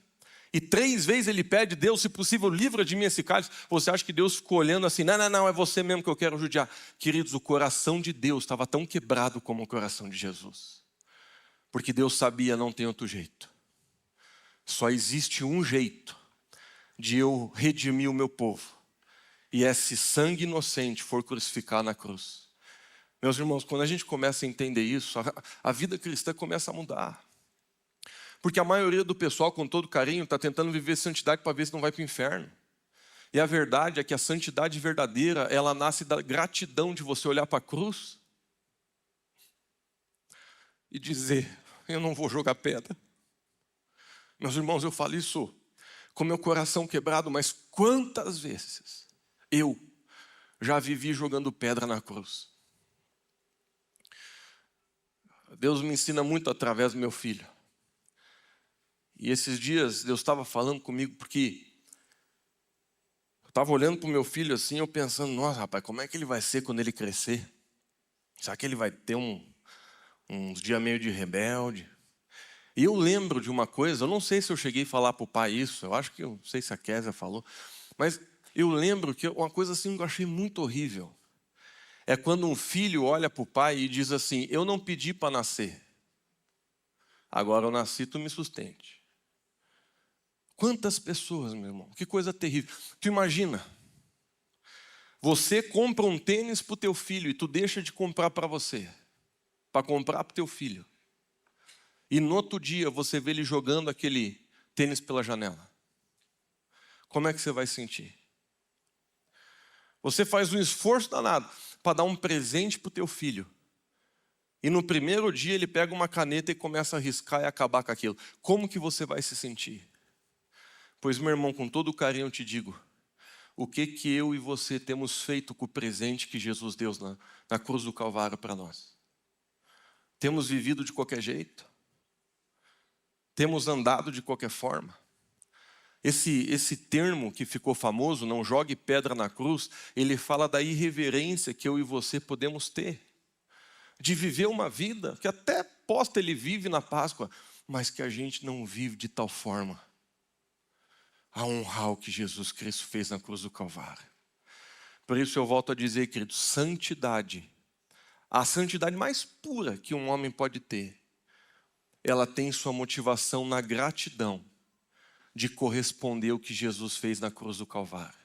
e 3 vezes ele pede, Deus, se possível, livra de mim esse cálice, você acha que Deus ficou olhando assim, não, é você mesmo que eu quero judiar? Queridos, o coração de Deus estava tão quebrado como o coração de Jesus. Porque Deus sabia, não tem outro jeito. Só existe um jeito de eu redimir o meu povo. E esse sangue inocente for crucificado na cruz. Meus irmãos, quando a gente começa a entender isso, a vida cristã começa a mudar. Porque a maioria do pessoal, com todo carinho, está tentando viver santidade para ver se não vai para o inferno. E a verdade é que a santidade verdadeira, ela nasce da gratidão de você olhar para a cruz e dizer, eu não vou jogar pedra. Meus irmãos, eu falo isso com meu coração quebrado, mas quantas vezes eu já vivi jogando pedra na cruz? Deus me ensina muito através do meu filho. E esses dias Deus estava falando comigo porque eu estava olhando para o meu filho assim, eu pensando, nossa rapaz, como é que ele vai ser quando ele crescer? Será que ele vai ter uns dias meio de rebelde? E eu lembro de uma coisa, eu não sei se eu cheguei a falar para o pai isso, eu acho que, eu não sei se a Kézia falou, mas eu lembro que uma coisa assim que eu achei muito horrível, é quando um filho olha para o pai e diz assim, eu não pedi para nascer, agora eu nasci, tu me sustente. Quantas pessoas, meu irmão, que coisa terrível. Tu imagina, você compra um tênis para o teu filho e tu deixa de comprar para você, para comprar para o teu filho. E no outro dia você vê ele jogando aquele tênis pela janela. Como é que você vai sentir? Você faz um esforço danado para dar um presente para o teu filho. E no primeiro dia ele pega uma caneta e começa a riscar e acabar com aquilo. Como que você vai se sentir? Pois, meu irmão, com todo carinho eu te digo, o que eu e você temos feito com o presente que Jesus deu na cruz do Calvário para nós? Temos vivido de qualquer jeito? Temos andado de qualquer forma? Esse termo que ficou famoso, não jogue pedra na cruz, ele fala da irreverência que eu e você podemos ter. De viver uma vida que até posta ele vive na Páscoa, mas que a gente não vive de tal forma a honrar o que Jesus Cristo fez na cruz do Calvário. Por isso eu volto a dizer, querido, santidade, a santidade mais pura que um homem pode ter, ela tem sua motivação na gratidão de corresponder ao que Jesus fez na cruz do Calvário.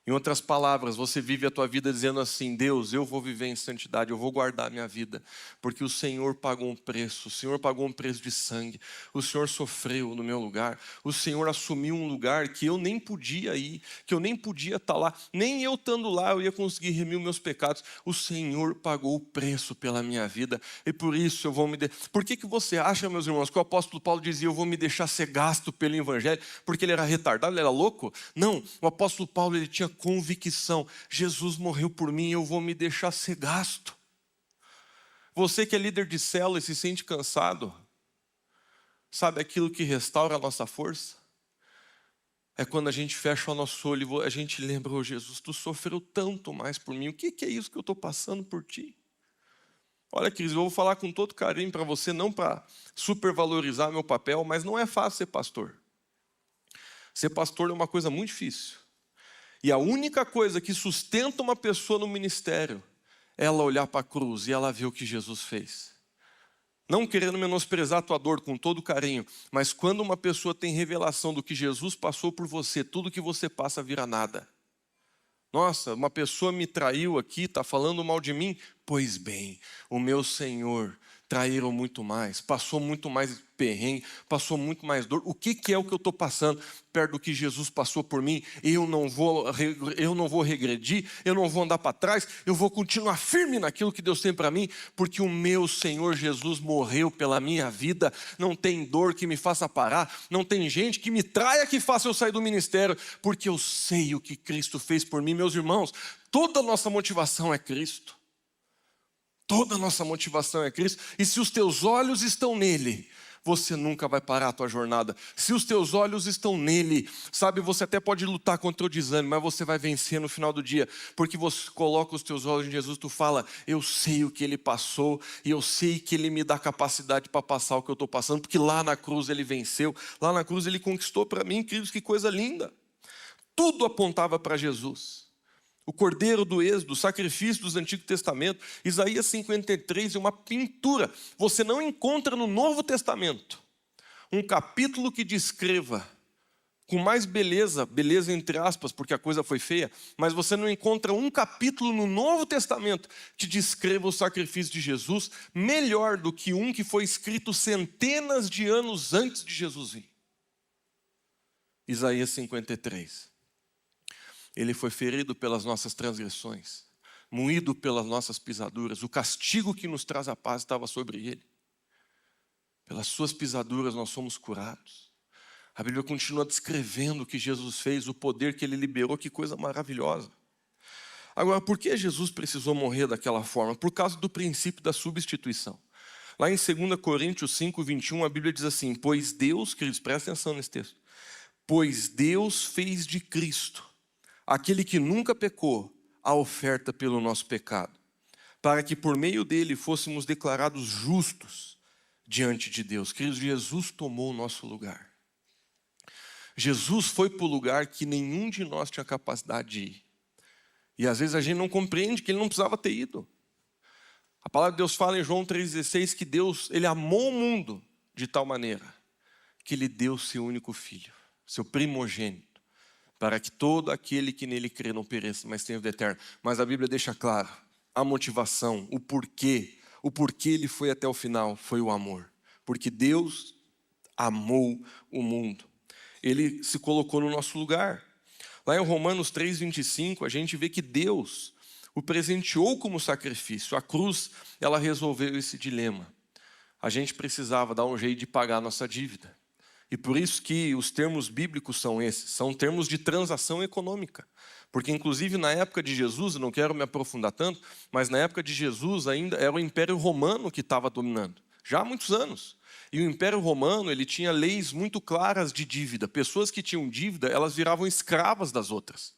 Em outras palavras, você vive a tua vida dizendo assim, Deus, eu vou viver em santidade, eu vou guardar a minha vida, porque o Senhor pagou um preço, o Senhor pagou um preço de sangue, o Senhor sofreu no meu lugar, o Senhor assumiu um lugar que eu nem podia ir, que eu nem podia estar lá, nem eu estando lá eu ia conseguir remir os meus pecados, o Senhor pagou o preço pela minha vida, e por isso eu vou me... Por que você acha, meus irmãos, que o apóstolo Paulo dizia, eu vou me deixar ser gasto pelo evangelho, porque ele era retardado, ele era louco? Não, o apóstolo Paulo ele tinha convicção, Jesus morreu por mim, eu vou me deixar ser gasto. Você que é líder de célula e se sente cansado, sabe aquilo que restaura a nossa força? É quando a gente fecha o nosso olho e a gente lembra, oh Jesus, tu sofreu tanto mais por mim, o que é isso que eu estou passando por ti? Olha, Cris, eu vou falar com todo carinho para você, não para supervalorizar meu papel, mas não é fácil ser pastor. Ser pastor é uma coisa muito difícil. E a única coisa que sustenta uma pessoa no ministério é ela olhar para a cruz e ela ver o que Jesus fez. Não querendo menosprezar a tua dor com todo carinho, mas quando uma pessoa tem revelação do que Jesus passou por você, tudo que você passa vira nada. Nossa, uma pessoa me traiu aqui, está falando mal de mim? Pois bem, o meu Senhor traíram muito mais, passou muito mais perrengue, passou muito mais dor. O que é o que eu estou passando perto do que Jesus passou por mim? Eu não vou regredir, eu não vou andar para trás, eu vou continuar firme naquilo que Deus tem para mim, porque o meu Senhor Jesus morreu pela minha vida. Não tem dor que me faça parar, não tem gente que me traia que faça eu sair do ministério, porque eu sei o que Cristo fez por mim. Meus irmãos, toda a nossa motivação é Cristo. Toda a nossa motivação é Cristo. E se os teus olhos estão nele, você nunca vai parar a tua jornada. Se os teus olhos estão nele, sabe, você até pode lutar contra o desânimo, mas você vai vencer no final do dia, porque você coloca os teus olhos em Jesus, tu fala, eu sei o que ele passou, e eu sei que ele me dá capacidade para passar o que eu estou passando, porque lá na cruz ele venceu, lá na cruz ele conquistou para mim, queridos, que coisa linda. Tudo apontava para Jesus. O Cordeiro do Êxodo, o sacrifício dos Antigo Testamento, Isaías 53 é uma pintura. Você não encontra no Novo Testamento um capítulo que descreva com mais beleza, beleza entre aspas, porque a coisa foi feia, mas você não encontra um capítulo no Novo Testamento que descreva o sacrifício de Jesus melhor do que um que foi escrito centenas de anos antes de Jesus vir. Isaías 53. Ele foi ferido pelas nossas transgressões, moído pelas nossas pisaduras. O castigo que nos traz a paz estava sobre ele. Pelas suas pisaduras nós somos curados. A Bíblia continua descrevendo o que Jesus fez, o poder que ele liberou, que coisa maravilhosa. Agora, por que Jesus precisou morrer daquela forma? Por causa do princípio da substituição. Lá em 2 Coríntios 5, 21, a Bíblia diz assim, pois Deus, queridos, prestem atenção nesse texto, pois Deus fez de Cristo, aquele que nunca pecou, a oferta pelo nosso pecado, para que por meio dele fôssemos declarados justos diante de Deus. Queridos, Jesus tomou o nosso lugar. Jesus foi para o lugar que nenhum de nós tinha capacidade de ir. E às vezes a gente não compreende que ele não precisava ter ido. A palavra de Deus fala em João 3,16 que Deus, ele amou o mundo de tal maneira que ele deu seu único filho, seu primogênito, para que todo aquele que nele crê não pereça, mas tenha vida eterna. Mas a Bíblia deixa claro, a motivação, o porquê ele foi até o final, foi o amor. Porque Deus amou o mundo. Ele se colocou no nosso lugar. Lá em Romanos 3,25, a gente vê que Deus o presenteou como sacrifício. A cruz, ela resolveu esse dilema. A gente precisava dar um jeito de pagar a nossa dívida. E por isso que os termos bíblicos são esses, são termos de transação econômica. Porque inclusive na época de Jesus, eu não quero me aprofundar tanto, mas na época de Jesus ainda era o Império Romano que estava dominando, já há muitos anos. E o Império Romano, ele tinha leis muito claras de dívida. Pessoas que tinham dívida, elas viravam escravas das outras.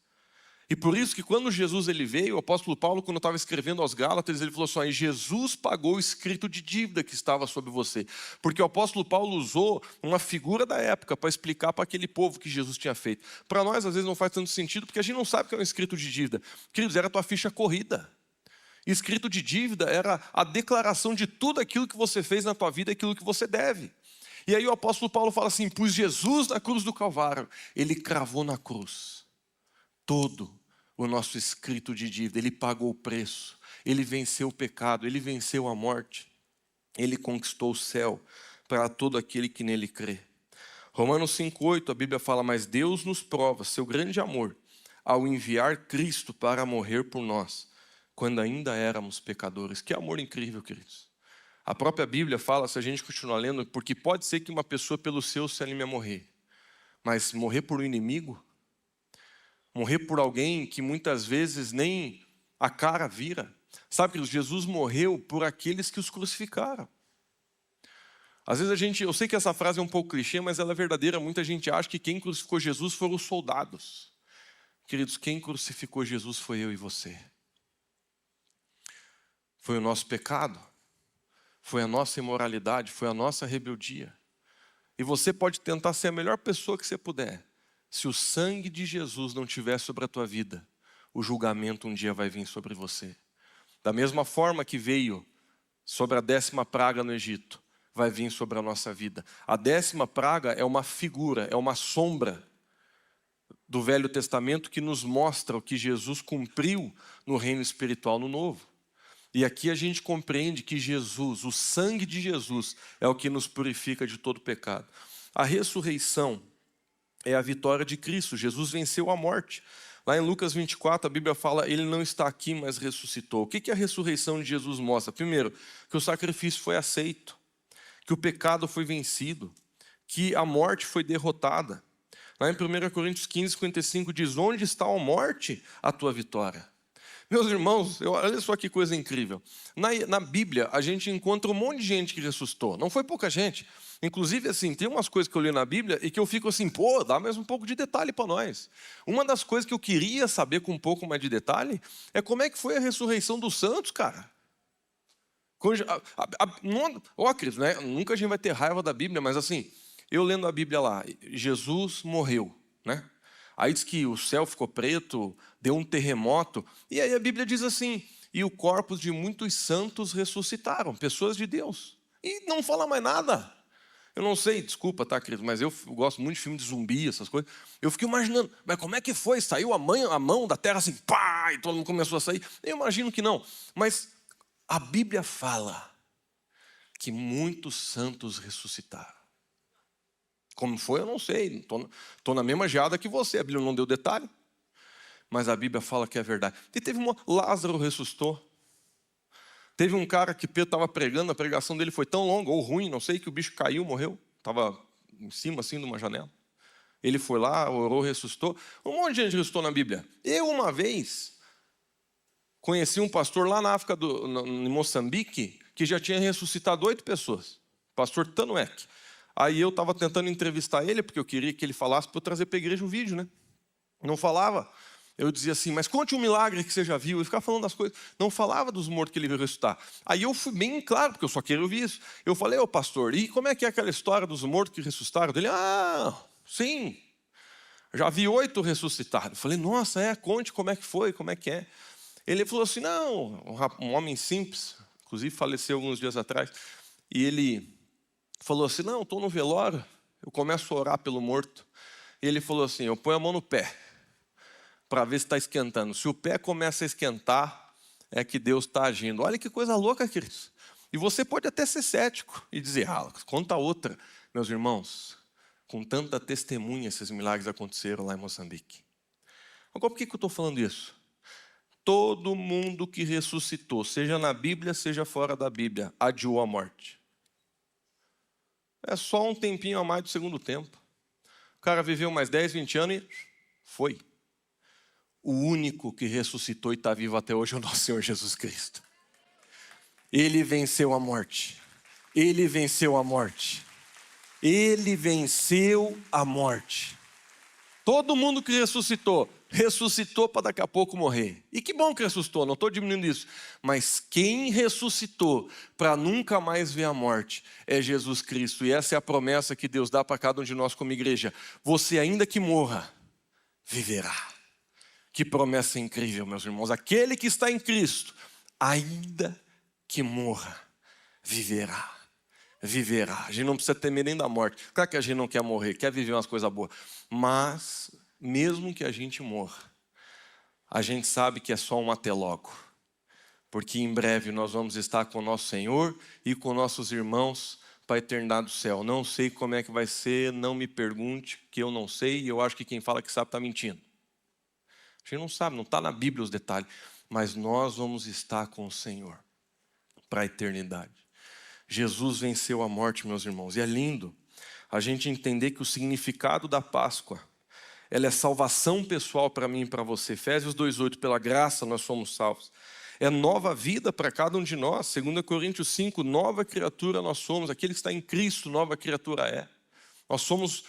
E por isso que quando Jesus ele veio, o apóstolo Paulo, quando estava escrevendo aos Gálatas, ele falou assim, Jesus pagou o escrito de dívida que estava sobre você. Porque o apóstolo Paulo usou uma figura da época para explicar para aquele povo que Jesus tinha feito. Para nós, às vezes, não faz tanto sentido, porque a gente não sabe o que é um escrito de dívida. Queridos, era a tua ficha corrida. Escrito de dívida era a declaração de tudo aquilo que você fez na tua vida, aquilo que você deve. E aí o apóstolo Paulo fala assim, pois Jesus na cruz do Calvário, ele cravou na cruz todo o nosso escrito de dívida, ele pagou o preço, ele venceu o pecado, ele venceu a morte, ele conquistou o céu para todo aquele que nele crê. Romanos 5,8, a Bíblia fala, mas Deus nos prova seu grande amor ao enviar Cristo para morrer por nós, quando ainda éramos pecadores. Que amor incrível, queridos. A própria Bíblia fala, se a gente continuar lendo, porque pode ser que uma pessoa pelo seu se anime a morrer, mas morrer por um inimigo, morrer por alguém que muitas vezes nem a cara vira. Sabe que Jesus morreu por aqueles que os crucificaram. Às vezes eu sei que essa frase é um pouco clichê, mas ela é verdadeira. Muita gente acha que quem crucificou Jesus foram os soldados. Queridos, quem crucificou Jesus foi eu e você. Foi o nosso pecado, foi a nossa imoralidade, foi a nossa rebeldia. E você pode tentar ser a melhor pessoa que você puder. Se o sangue de Jesus não estiver sobre a tua vida, o julgamento um dia vai vir sobre você. Da mesma forma que veio sobre a 10ª praga no Egito, vai vir sobre a nossa vida. A 10ª praga é uma figura, é uma sombra do Velho Testamento que nos mostra o que Jesus cumpriu no reino espiritual no Novo. E aqui a gente compreende que Jesus, o sangue de Jesus, é o que nos purifica de todo pecado. A ressurreição é a vitória de Cristo. Jesus venceu a morte. Lá em Lucas 24, a Bíblia fala, ele não está aqui, mas ressuscitou. O que a ressurreição de Jesus mostra? Primeiro, que o sacrifício foi aceito, que o pecado foi vencido, que a morte foi derrotada. Lá em 1 Coríntios 15, 55 diz, onde está a morte, a tua vitória? Meus irmãos, olha só que coisa incrível. Na Bíblia, a gente encontra um monte de gente que ressuscitou. Não foi pouca gente. Inclusive, assim, tem umas coisas que eu li na Bíblia e que eu fico assim, pô, dá mais um pouco de detalhe para nós. Uma das coisas que eu queria saber com um pouco mais de detalhe é como é que foi a ressurreição dos santos, cara. Ó, queridos, né? Nunca a gente vai ter raiva da Bíblia, mas assim, eu lendo a Bíblia lá, Jesus morreu, né? Aí diz que o céu ficou preto, deu um terremoto. E aí a Bíblia diz assim, e o corpo de muitos santos ressuscitaram, pessoas de Deus. E não fala mais nada. Eu não sei, desculpa, tá, querido, mas eu gosto muito de filme de zumbi, essas coisas. Eu fiquei imaginando, mas como é que foi? Saiu a mão da terra assim, pá, e todo mundo começou a sair. Eu imagino que não. Mas a Bíblia fala que muitos santos ressuscitaram. Como foi, eu não sei. Estou na mesma geada que você. A Bíblia não deu detalhe. Mas a Bíblia fala que é verdade. E teve Lázaro ressuscitou. Teve um cara que Pedro estava pregando, a pregação dele foi tão longa, ou ruim, não sei, que o bicho caiu, morreu. Estava em cima, assim, de uma janela. Ele foi lá, orou, ressuscitou. Um monte de gente ressuscitou na Bíblia. Eu, uma vez, conheci um pastor lá na África, em Moçambique, que já tinha ressuscitado 8 pessoas. Pastor Tanuek. Aí eu estava tentando entrevistar ele, porque eu queria que ele falasse para eu trazer para a igreja um vídeo, né? Não falava. Eu dizia assim, mas conte um milagre que você já viu. Ele ficava falando das coisas. Não falava dos mortos que ele veio ressuscitar. Aí eu fui bem claro, porque eu só queria ouvir isso. Eu falei, ô pastor, e como é que é aquela história dos mortos que ressuscitaram? Ele, sim, já vi 8 ressuscitados. Eu falei, nossa, conte como é que foi, como é que é. Ele falou assim, não, um homem simples, inclusive faleceu alguns dias atrás, e ele falou assim, não, estou no velório, eu começo a orar pelo morto. E ele falou assim, eu ponho a mão no pé, para ver se está esquentando. Se o pé começa a esquentar, é que Deus está agindo. Olha que coisa louca, queridos. E você pode até ser cético e dizer, conta outra. Meus irmãos, com tanta testemunha, esses milagres aconteceram lá em Moçambique. Agora, por que eu estou falando isso? Todo mundo que ressuscitou, seja na Bíblia, seja fora da Bíblia, adiou a morte. É só um tempinho a mais do segundo tempo. O cara viveu mais 10, 20 anos e foi. O único que ressuscitou e está vivo até hoje é o nosso Senhor Jesus Cristo. Ele venceu a morte. Ele venceu a morte. Ele venceu a morte. Todo mundo que ressuscitou para daqui a pouco morrer. E que bom que ressuscitou, não estou diminuindo isso. Mas quem ressuscitou para nunca mais ver a morte é Jesus Cristo. E essa é a promessa que Deus dá para cada um de nós como igreja. Você, ainda que morra, viverá. Que promessa incrível, meus irmãos. Aquele que está em Cristo, ainda que morra, viverá. Viverá. A gente não precisa temer nem da morte. Claro que a gente não quer morrer, quer viver umas coisas boas. Mas, mesmo que a gente morra, a gente sabe que é só um até logo. Porque em breve nós vamos estar com o nosso Senhor e com nossos irmãos para a eternidade do céu. Não sei como é que vai ser, não me pergunte, que eu não sei, e eu acho que quem fala que sabe está mentindo. A gente não sabe, não está na Bíblia os detalhes. Mas nós vamos estar com o Senhor para a eternidade. Jesus venceu a morte, meus irmãos. E é lindo a gente entender que o significado da Páscoa, ela é salvação pessoal para mim e para você. Efésios 2,8, pela graça nós somos salvos. É nova vida para cada um de nós. 2 Coríntios 5, nova criatura nós somos. Aquele que está em Cristo, nova criatura é. Nós somos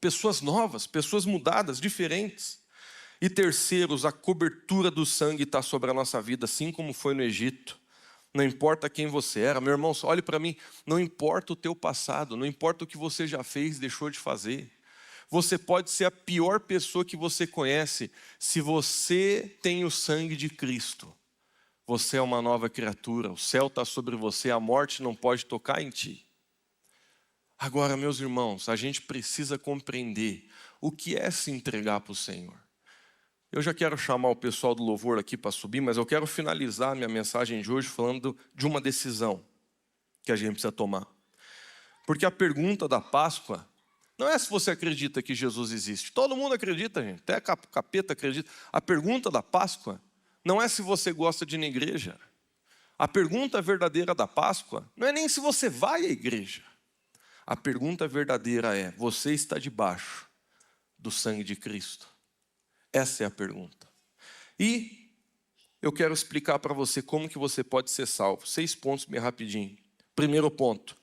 pessoas novas, pessoas mudadas, diferentes. E terceiros, a cobertura do sangue está sobre a nossa vida, assim como foi no Egito. Não importa quem você era. Meu irmão, olhe para mim. Não importa o teu passado, não importa o que você já fez, deixou de fazer. Você pode ser a pior pessoa que você conhece. Se você tem o sangue de Cristo, você é uma nova criatura. O céu está sobre você, a morte não pode tocar em ti. Agora, meus irmãos, a gente precisa compreender o que é se entregar para o Senhor. Eu já quero chamar o pessoal do louvor aqui para subir, mas eu quero finalizar minha mensagem de hoje falando de uma decisão que a gente precisa tomar. Porque a pergunta da Páscoa não é se você acredita que Jesus existe. Todo mundo acredita, gente. Até capeta acredita. A pergunta da Páscoa não é se você gosta de ir na igreja. A pergunta verdadeira da Páscoa não é nem se você vai à igreja. A pergunta verdadeira é: você está debaixo do sangue de Cristo? Essa é a pergunta. E eu quero explicar para você como que você pode ser salvo. 6 pontos bem rapidinho. Primeiro ponto.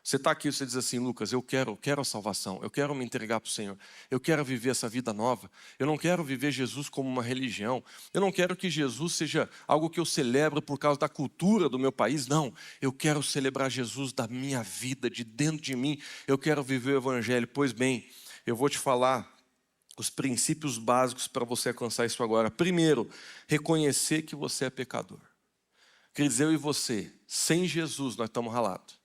Você está aqui e você diz assim: Lucas, eu quero a salvação. Eu quero me entregar para o Senhor. Eu quero viver essa vida nova. Eu não quero viver Jesus como uma religião. Eu não quero que Jesus seja algo que eu celebro por causa da cultura do meu país. Não. Eu quero celebrar Jesus da minha vida, de dentro de mim. Eu quero viver o Evangelho. Pois bem, eu vou te falar os princípios básicos para você alcançar isso agora. Primeiro, reconhecer que você é pecador. Quer dizer, eu e você, sem Jesus, nós estamos ralados.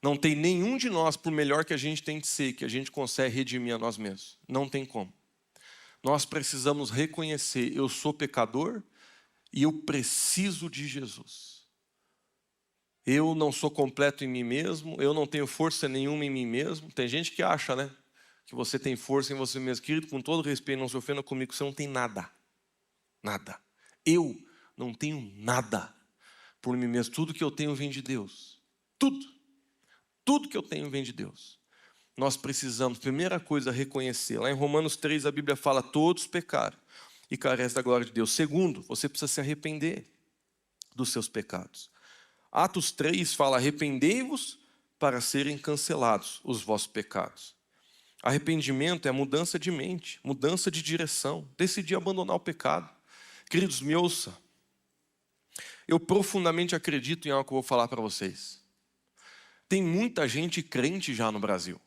Não tem nenhum de nós, por melhor que a gente tente ser, que a gente consegue redimir a nós mesmos. Não tem como. Nós precisamos reconhecer: eu sou pecador e eu preciso de Jesus. Eu não sou completo em mim mesmo, eu não tenho força nenhuma em mim mesmo. Tem gente que acha, né, que você tem força em você mesmo. Querido, com todo respeito, não se ofenda comigo, você não tem nada. Nada. Eu não tenho nada por mim mesmo. Tudo que eu tenho vem de Deus. Tudo. Tudo que eu tenho vem de Deus. Nós precisamos, primeira coisa, reconhecer. Lá em Romanos 3, a Bíblia fala: todos pecaram e carecem da glória de Deus. Segundo, você precisa se arrepender dos seus pecados. Atos 3 fala: arrependei-vos para serem cancelados os vossos pecados. Arrependimento é mudança de mente, mudança de direção, decidir abandonar o pecado. Queridos, me ouça. Eu profundamente acredito em algo que eu vou falar para vocês. Tem muita gente crente já no Brasil.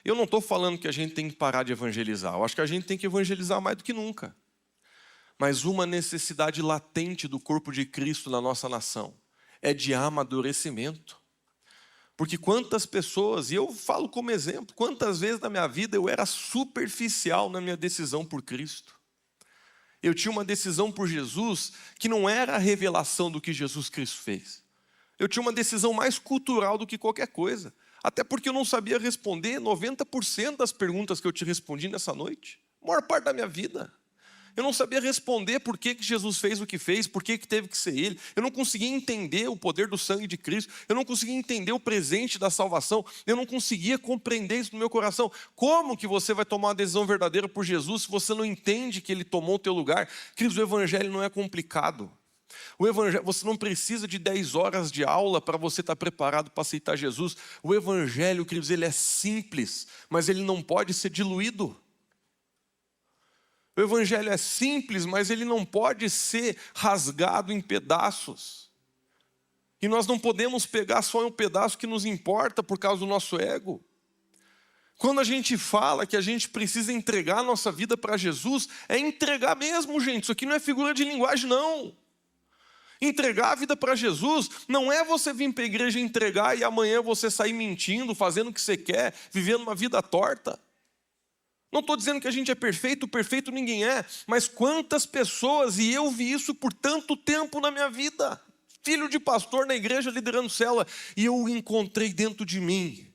Eu não estou falando que a gente tem que parar de evangelizar. Eu acho que a gente tem que evangelizar mais do que nunca. Mas uma necessidade latente do corpo de Cristo na nossa nação é de amadurecimento. Porque quantas pessoas, e eu falo como exemplo, quantas vezes na minha vida eu era superficial na minha decisão por Cristo. Eu tinha uma decisão por Jesus que não era a revelação do que Jesus Cristo fez. Eu tinha uma decisão mais cultural do que qualquer coisa. Até porque eu não sabia responder 90% das perguntas que eu te respondi nessa noite. A maior parte da minha vida. Eu não sabia responder por que Jesus fez o que fez, por que teve que ser Ele. Eu não conseguia entender o poder do sangue de Cristo. Eu não conseguia entender o presente da salvação. Eu não conseguia compreender isso no meu coração. Como que você vai tomar uma decisão verdadeira por Jesus se você não entende que Ele tomou o teu lugar? Queridos, o Evangelho não é complicado. O Evangelho, você não precisa de 10 horas de aula para você estar preparado para aceitar Jesus. O Evangelho, queridos, ele é simples, mas ele não pode ser diluído. O Evangelho é simples, mas ele não pode ser rasgado em pedaços. E nós não podemos pegar só um pedaço que nos importa por causa do nosso ego. Quando a gente fala que a gente precisa entregar a nossa vida para Jesus, é entregar mesmo, gente. Isso aqui não é figura de linguagem, não. Entregar a vida para Jesus não é você vir para a igreja entregar e amanhã você sair mentindo, fazendo o que você quer, vivendo uma vida torta. Não estou dizendo que a gente é perfeito ninguém é, mas quantas pessoas, e eu vi isso por tanto tempo na minha vida, filho de pastor na igreja, liderando célula, e eu encontrei dentro de mim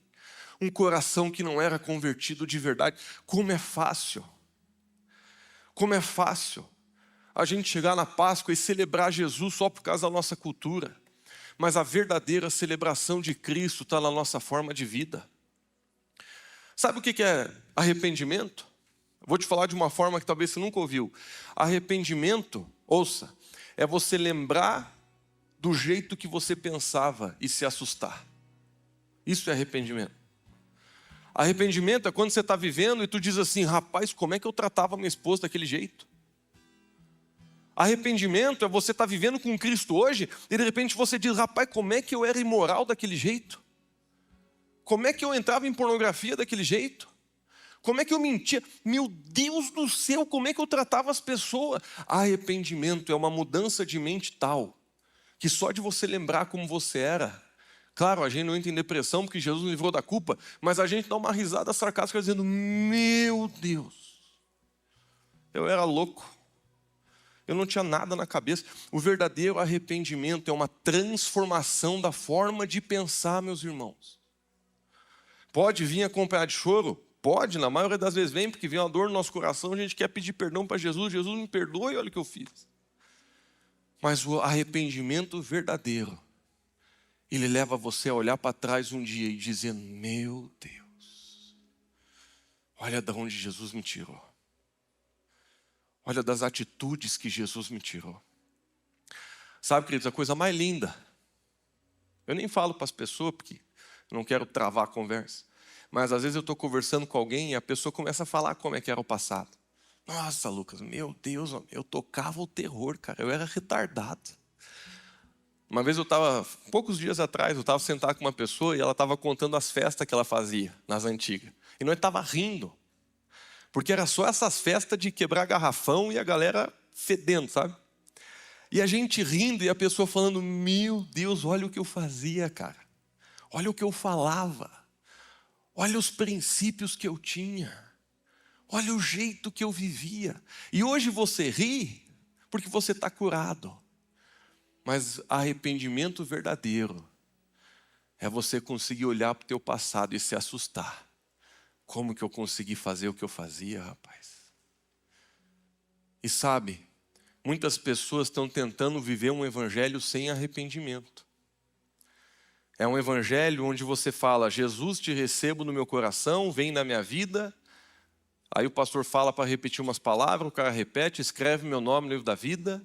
um coração que não era convertido de verdade. Como é fácil a gente chegar na Páscoa e celebrar Jesus só por causa da nossa cultura. Mas a verdadeira celebração de Cristo está na nossa forma de vida. Sabe o que é arrependimento? Vou te falar de uma forma que talvez você nunca ouviu. Arrependimento, ouça, é você lembrar do jeito que você pensava e se assustar. Isso é arrependimento. Arrependimento é quando você está vivendo e tu diz assim: rapaz, como é que eu tratava minha esposa daquele jeito? Arrependimento é você estar vivendo com Cristo hoje e de repente você diz: rapaz, como é que eu era imoral daquele jeito? Como é que eu entrava em pornografia daquele jeito? Como é que eu mentia? Meu Deus do céu, como é que eu tratava as pessoas? Arrependimento é uma mudança de mente tal que só de você lembrar como você era. Claro, a gente não entra em depressão porque Jesus nos livrou da culpa, mas a gente dá uma risada sarcástica dizendo: meu Deus, Eu era louco. Eu não tinha nada na cabeça. O verdadeiro arrependimento é uma transformação da forma de pensar, meus irmãos. Pode vir acompanhado de choro? Pode, na maioria das vezes vem, porque vem uma dor no nosso coração, a gente quer pedir perdão para Jesus. Jesus me perdoe, olha o que eu fiz. Mas o arrependimento verdadeiro, ele leva você a olhar para trás um dia e dizer, meu Deus, olha de onde Jesus me tirou. Olha das atitudes que Jesus me tirou. Sabe, queridos, a coisa mais linda. Eu nem falo para as pessoas, porque eu não quero travar a conversa. Mas às vezes eu estou conversando com alguém e a pessoa começa a falar como é que era o passado. Nossa, Lucas, meu Deus, eu tocava o terror, cara. Eu era retardado. Uma vez poucos dias atrás, eu estava sentado com uma pessoa e ela estava contando as festas que ela fazia nas antigas. E nós estávamos rindo. Porque era só essas festas de quebrar garrafão e a galera fedendo, sabe? E a gente rindo e a pessoa falando, meu Deus, olha o que eu fazia, cara. Olha o que eu falava. Olha os princípios que eu tinha. Olha o jeito que eu vivia. E hoje você ri porque você está curado. Mas arrependimento verdadeiro é você conseguir olhar para o teu passado e se assustar. Como que eu consegui fazer o que eu fazia, rapaz? E sabe, muitas pessoas estão tentando viver um evangelho sem arrependimento. É um evangelho onde você fala, Jesus, te recebo no meu coração, vem na minha vida. Aí o pastor fala para repetir umas palavras, o cara repete, escreve meu nome no livro da vida,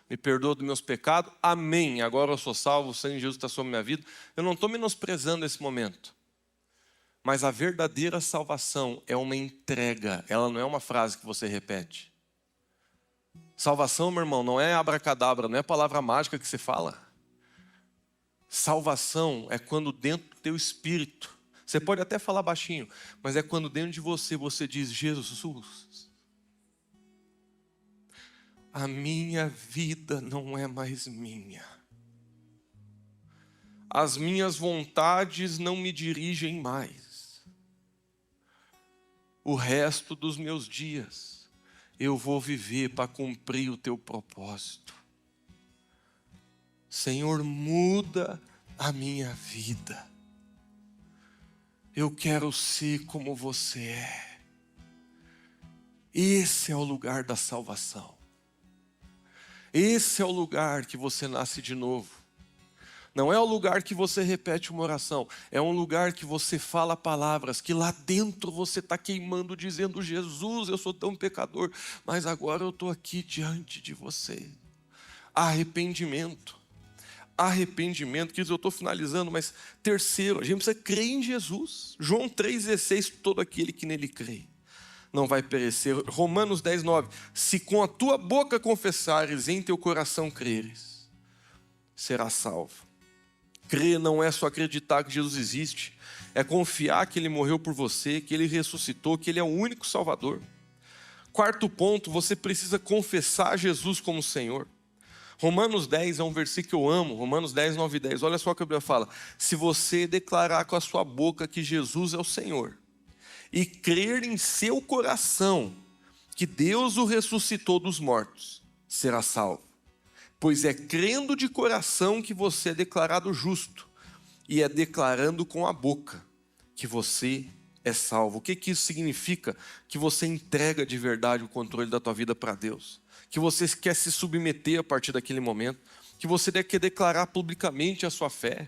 me perdoa dos meus pecados, amém. Agora eu sou salvo, o sangue de Jesus está sobre a minha vida. Eu não estou menosprezando esse momento. Mas a verdadeira salvação é uma entrega, ela não é uma frase que você repete. Salvação, meu irmão, não é abracadabra, não é palavra mágica que você fala. Salvação é quando dentro do teu espírito, você pode até falar baixinho, mas é quando dentro de você diz, Jesus, a minha vida não é mais minha. As minhas vontades não me dirigem mais. O resto dos meus dias eu vou viver para cumprir o teu propósito. Senhor, muda a minha vida. Eu quero ser como você é. Esse é o lugar da salvação. Esse é o lugar que você nasce de novo. Não é o lugar que você repete uma oração, é um lugar que você fala palavras, que lá dentro você está queimando, dizendo, Jesus, eu sou tão pecador, mas agora eu estou aqui diante de você. Arrependimento. Arrependimento, queridos, eu estou finalizando, mas terceiro, a gente precisa crer em Jesus. João 3,16, todo aquele que nele crê não vai perecer. Romanos 10,9, se com a tua boca confessares, em teu coração creres, serás salvo. Crer não é só acreditar que Jesus existe, é confiar que Ele morreu por você, que Ele ressuscitou, que Ele é o único Salvador. Quarto ponto, você precisa confessar Jesus como Senhor. Romanos 10 é um versículo que eu amo, Romanos 10, 9 e 10. Olha só o que a Bíblia fala. Se você declarar com a sua boca que Jesus é o Senhor e crer em seu coração que Deus o ressuscitou dos mortos, será salvo. Pois é crendo de coração que você é declarado justo, e é declarando com a boca que você é salvo. O que isso significa? Que você entrega de verdade o controle da tua vida para Deus. Que você quer se submeter a partir daquele momento. Que você quer declarar publicamente a sua fé.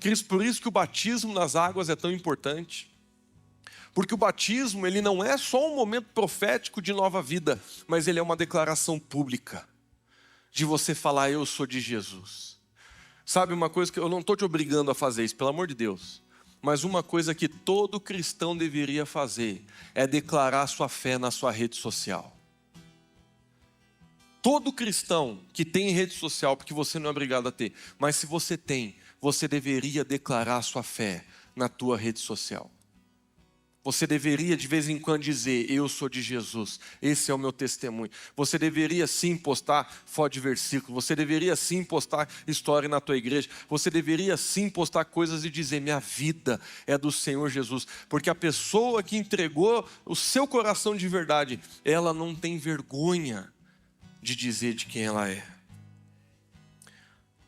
Queridos, por isso que o batismo nas águas é tão importante. Porque o batismo, ele não é só um momento profético de nova vida, mas ele é uma declaração pública. De você falar, eu sou de Jesus. Sabe uma coisa que eu não estou te obrigando a fazer isso, pelo amor de Deus. Mas uma coisa que todo cristão deveria fazer é declarar sua fé na sua rede social. Todo cristão que tem rede social, porque você não é obrigado a ter, mas se você tem, você deveria declarar sua fé na tua rede social. Você deveria de vez em quando dizer, eu sou de Jesus, esse é o meu testemunho. Você deveria sim postar foto de versículo, você deveria sim postar história na tua igreja, você deveria sim postar coisas e dizer, minha vida é do Senhor Jesus. Porque a pessoa que entregou o seu coração de verdade, ela não tem vergonha de dizer de quem ela é.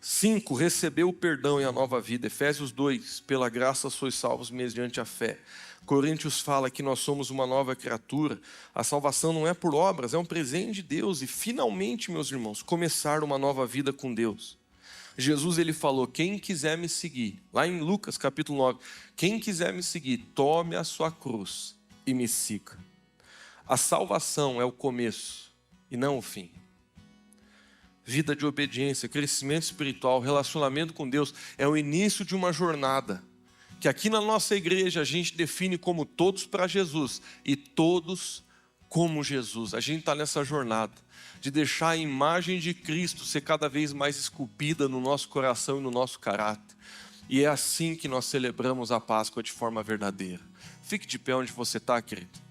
5, recebeu o perdão e a nova vida. Efésios 2, pela graça sois salvos mediante a fé. Coríntios fala que nós somos uma nova criatura. A salvação não é por obras, é um presente de Deus. E finalmente, meus irmãos, começar uma nova vida com Deus. Jesus ele falou, quem quiser me seguir, lá em Lucas capítulo 9, quem quiser me seguir, tome a sua cruz e me siga. A salvação é o começo e não o fim. Vida de obediência, crescimento espiritual, relacionamento com Deus é o início de uma jornada que aqui na nossa igreja a gente define como todos para Jesus e todos como Jesus. A gente está nessa jornada de deixar a imagem de Cristo ser cada vez mais esculpida no nosso coração e no nosso caráter. E é assim que nós celebramos a Páscoa de forma verdadeira. Fique de pé onde você está, querido.